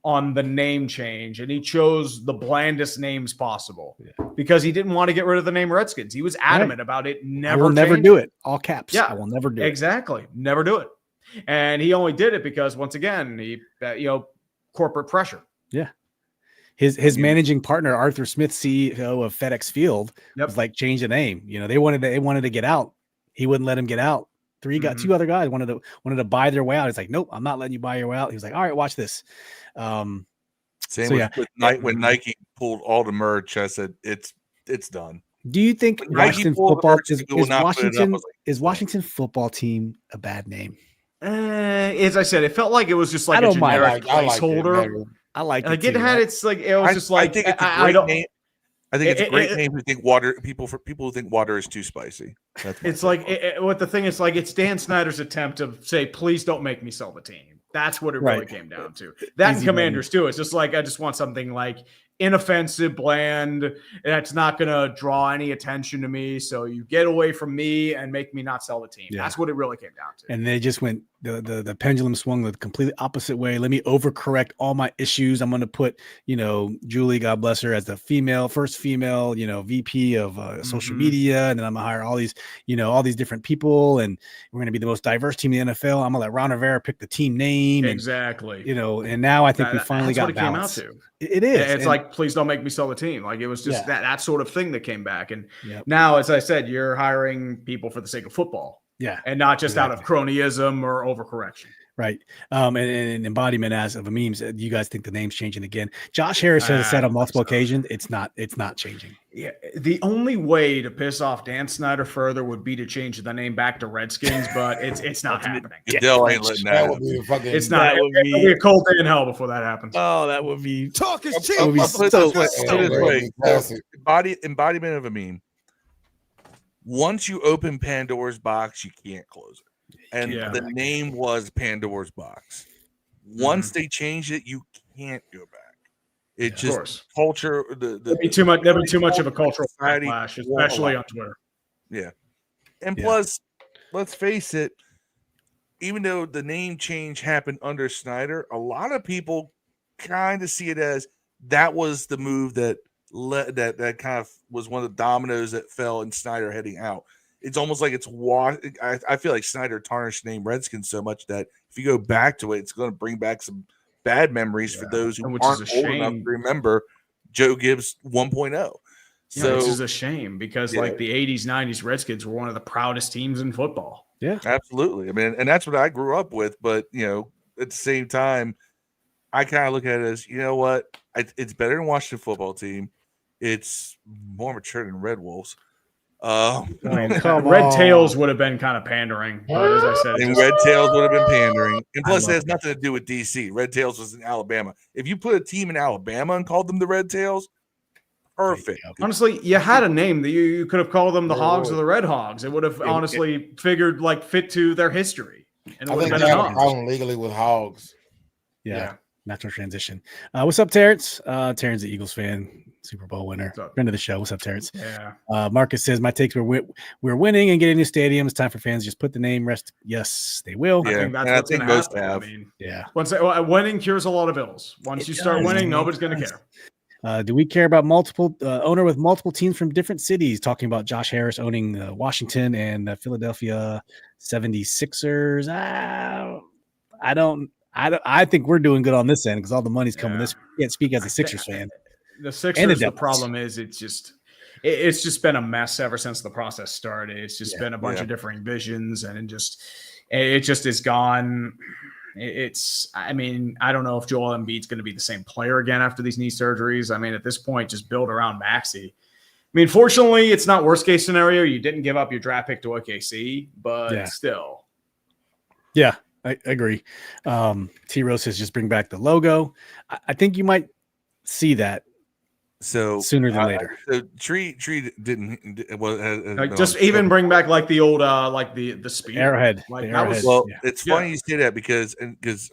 on the name change, and he chose the blandest names possible because he didn't want to get rid of the name Redskins. He was adamant about it. I will never do it. All caps. Yeah, I will never do it. Exactly. Never do it. And he only did it because once again, he corporate pressure. Yeah. His managing partner, Arthur Smith, CEO of FedEx Field, was like, change the name. They wanted to get out. He wouldn't let him get out. Two other guys wanted to buy their way out. He's like, nope, I'm not letting you buy your way out. He was like, all right, watch this. Same with when Nike pulled all the merch. I said, it's done. Do you think Washington football is Washington football team a bad name? As I said, it felt like it was just like a generic placeholder. I like it. It had it's like it was just like I don't. I think it's a great name who think water. People who think water is too spicy. It's like what the thing is like. It's Dan Snyder's attempt to say, "Please don't make me sell the team." That's what it really came down to. That and Commanders too. It's just like I just want something like inoffensive, bland. That's not going to draw any attention to me. So you get away from me and make me not sell the team. Yeah. That's what it really came down to. And they just went the pendulum swung the completely opposite way. Let me overcorrect all my issues. I'm going to put, Julie, God bless her, as the first female, VP of social media. And then I'm going to hire all these different people. And we're going to be the most diverse team in the NFL. I'm going to let Ron Rivera pick the team name. Exactly. And now I think we finally got balance. Came out to. It is. It's like, please don't make me sell the team. Like it was just that sort of thing that came back. And now, as I said, you're hiring people for the sake of football. Yeah. And not just out of cronyism or overcorrection. Right. And embodiment as of a meme. You guys think the name's changing again? Josh Harris has said on multiple occasions it's not changing. Yeah. The only way to piss off Dan Snyder further would be to change the name back to Redskins, but it's not happening. Goodell ain't letting that would be fucking. It's not. It would be a cold day in hell before that happens. Oh, that would be talk is cheap. Embodiment of a meme. Once you open Pandora's box, you can't close it. And the name was Pandora's box. Once they changed it, you can't go back. It just culture. There'd be too much of a cultural backlash, especially on Twitter. Yeah, and plus, let's face it. Even though the name change happened under Snyder, a lot of people kind of see it as that was the move that that kind of was one of the dominoes that fell in Snyder heading out. It's almost like I feel like Snyder tarnished the name Redskins so much that if you go back to it, it's going to bring back some bad memories for those who aren't old enough to remember Joe Gibbs 1.0. So which is a shame because like the 80s, 90s Redskins were one of the proudest teams in football. Yeah, absolutely. I mean, and that's what I grew up with. But, at the same time, I kind of look at it as, you know what? It's better than Washington football team. It's more mature than Red Wolves. Red Tails would have been kind of pandering, but as I said, Red Tails would have been pandering, and plus it has nothing to do with DC. Red Tails was in Alabama. If you put a team in Alabama and called them the Red Tails, perfect. Honestly, you had a name that you could have called them the Hogs or the Red Hogs. It would have figured like fit to their history. And I think they have a problem legally with Hogs. Yeah. Natural transition. What's up, Terrence? Terrence, the Eagles fan, Super Bowl winner, friend of the show. What's up, Terrence? Yeah. Marcus says my takes we're winning and getting new stadiums. Time for fans just put the name rest. Yes, they will. Yeah, I think that's what's going to happen. I mean, once winning cures a lot of bills. Once you start winning, nobody's going to care. Do we care about multiple owner with multiple teams from different cities? Talking about Josh Harris owning Washington and Philadelphia 76ers. I think we're doing good on this end because all the money's coming this. I can't speak as a Sixers fan. The Sixers, the problem is it's just been a mess ever since the process started. It's just been a bunch of differing visions, and it just is gone. I mean, I don't know if Joel Embiid's going to be the same player again after these knee surgeries. I mean, at this point, just build around Maxey. I mean, fortunately, it's not worst case scenario. You didn't give up your draft pick to OKC, but still. Yeah, I agree. T Rose says just bring back the logo. I think you might see that sooner than later. So Tree didn't even bring back like the old like the speed arrowhead. Like that was it's funny you say that because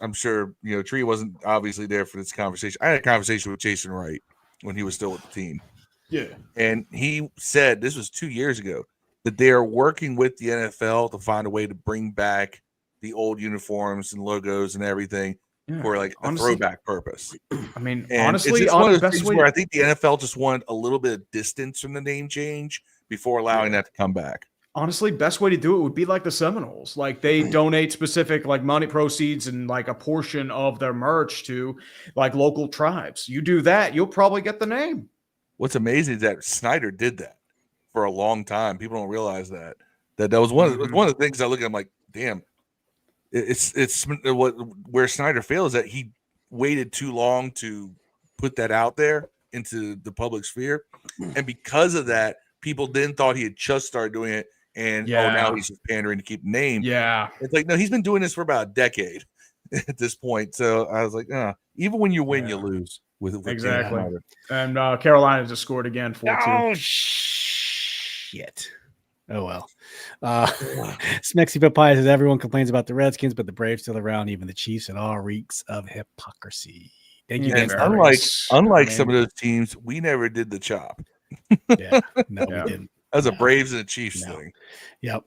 I'm sure Tree wasn't obviously there for this conversation. I had a conversation with Jason Wright when he was still with the team. Yeah. And he said this was 2 years ago that they are working with the NFL to find a way to bring back the old uniforms and logos and everything for like a throwback purpose. I mean, and honestly, it's one of those things where I think the NFL just wanted a little bit of distance from the name change before allowing that to come back. Honestly, best way to do it would be like the Seminoles. Like they donate specific like money proceeds and like a portion of their merch to like local tribes. You do that, you'll probably get the name. What's amazing is that Snyder did that for a long time. People don't realize that was one of the things I look at. I'm like, damn. It's where Snyder fails that he waited too long to put that out there into the public sphere, and because of that, people then thought he had just started doing it, and now he's just pandering to keep the name. Yeah, it's like no, he's been doing this for about a decade at this point. So I was like, even when you win, you lose. with Exactly. Dan Snyder. And Carolina just scored again, 4-2. Oh shit. Oh well. Smexy Papaya says everyone complains about the Redskins, but the Braves still around, even the Chiefs, and all reeks of hypocrisy. Thank you, Dan And Snyder. unlike some of those teams, we never did the chop. Yeah, no, Yeah. we didn't. That was a Braves and a Chiefs thing. Yep.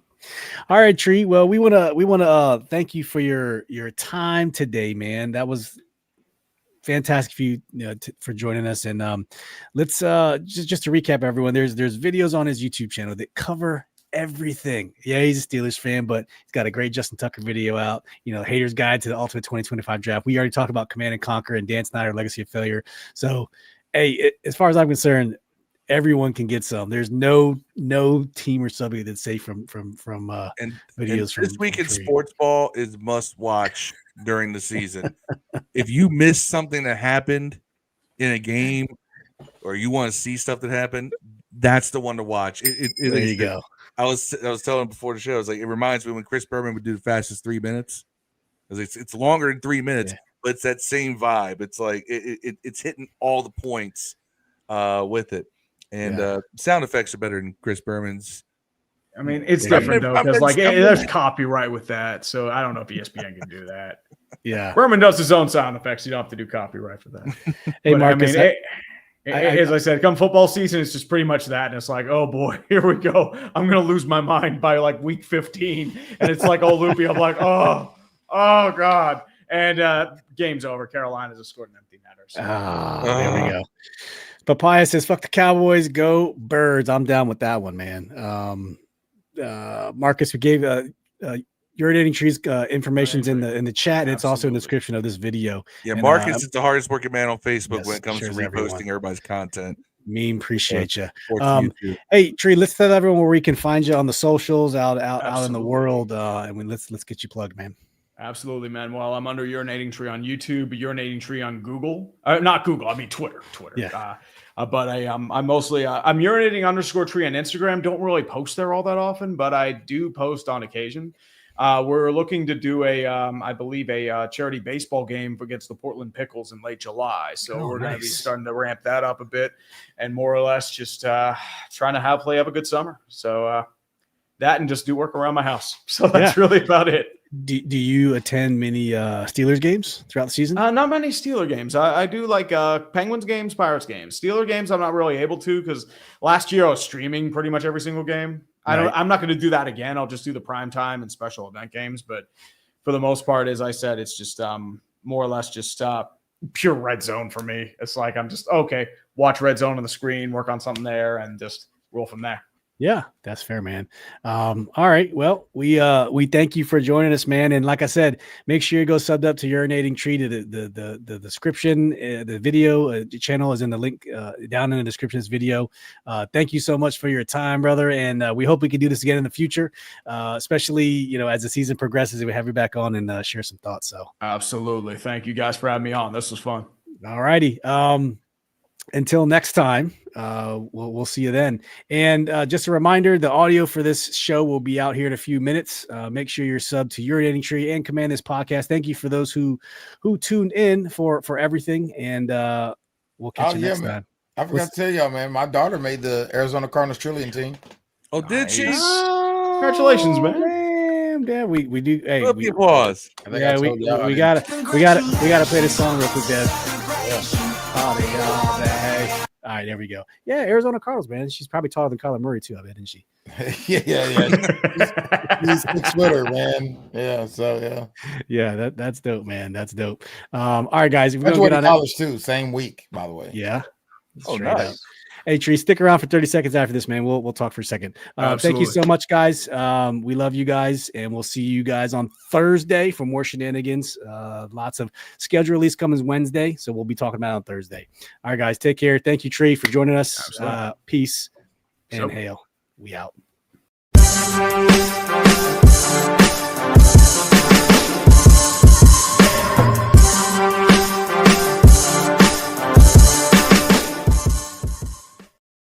All right, Tree. Well, we wanna thank you for your time today, man. That was fantastic for you, for joining us. And let's just to recap, everyone. There's videos on his YouTube channel that cover everything. Yeah, he's a Steelers fan, but he's got a great Justin Tucker video out. Hater's Guide to the Ultimate 2025 Draft. We already talked about Command and Conquer and Dan Snyder, Legacy of Failure. So, hey, as far as I'm concerned, everyone can get some. There's no team or somebody that's safe from videos. And from this week from in Tree. sports ball is must watch during the season. If you miss something that happened in a game, or you want to see stuff that happened, that's the one to watch. There you go. I was telling him before the show, I was like, it reminds me when Chris Berman would do the fastest 3 minutes. It's longer than 3 minutes, but it's that same vibe. It's like it's hitting all the points with it. And sound effects are better than Chris Berman's. I mean, it's different though, because there's copyright with that. So I don't know if ESPN can do that. Yeah. Berman does his own sound effects. You don't have to do copyright for that. Hey, Marcus. As I said, come football season, it's just pretty much that. And it's like, oh boy, here we go. I'm going to lose my mind by like week 15. And it's like all loopy. I'm like, oh God. And game's over. Carolina just scored an empty netter. So. There we go. Papaya says, fuck the Cowboys, go Birds. I'm down with that one, man. Marcus, we gave Urinating Tree's information's in the chat, and it's also in the description of this video. Yeah, and, Marcus is the hardest working man on Facebook when it comes to shares reposting everybody's content. Meme, appreciate you. YouTube. Hey, Tree, let's tell everyone where we can find you on the socials out in the world, and let's get you plugged, man. Absolutely, man. Well, I'm under Urinating Tree on YouTube, Urinating Tree on Google. Not Google, I mean Twitter. Yeah. But I'm mostly I'm urinating _tree on Instagram. Don't really post there all that often, but I do post on occasion. We're looking to do I believe a charity baseball game against the Portland Pickles in late July. So we're going to be starting to ramp that up a bit, and more or less just trying to have a good summer. So that and just do work around my house. So that's really about it. Do you attend many Steelers games throughout the season? Not many Steeler games. I do like Penguins games, Pirates games. Steeler games I'm not really able to because last year I was streaming pretty much every single game. I'm not going to do that again. I'll just do the prime time and special event games. But for the most part, as I said, it's just more or less just pure red zone for me. It's like I'm just, watch red zone on the screen, work on something there, and just roll from there. Yeah, that's fair, man. All right. Well, we thank you for joining us, man. And like I said, make sure you go subbed up to Urinating Tree. To the description, the video channel is in the link down in the description of this video. Thank you so much for your time, brother. And we hope we can do this again in the future, especially as the season progresses. We have you back on and share some thoughts. So absolutely, thank you guys for having me on. This was fun. All righty. Until next time, we'll see you then. And just a reminder, the audio for this show will be out here in a few minutes. Make sure you're subbed to Urinating Tree and Command This Podcast. Thank you for those who tuned in for everything. And we'll catch you next time. I forgot to tell y'all, man, my daughter made the Arizona Cardinals Trillion team. Oh, did she? Congratulations, man. Dad, we do. Hey, the applause. Yeah, we gotta play this song real quick, Dad. All right, there we go. Yeah, Arizona Cardinals, man. She's probably taller than Kyler Murray too, I bet, isn't she? yeah. He's Twitter, man. Yeah, so yeah, that's dope, man. That's dope. All right, guys, we're gonna get on college too. Same week, by the way. Yeah. Nice. Up. Hey, Tree, stick around for 30 seconds after this, man. We'll talk for a second. Thank you so much, guys. We love you guys, and we'll see you guys on Thursday for more shenanigans. Lots of schedule release comes Wednesday, so we'll be talking about it on Thursday. All right, guys, take care. Thank you, Tree, for joining us. Peace and hail. We out.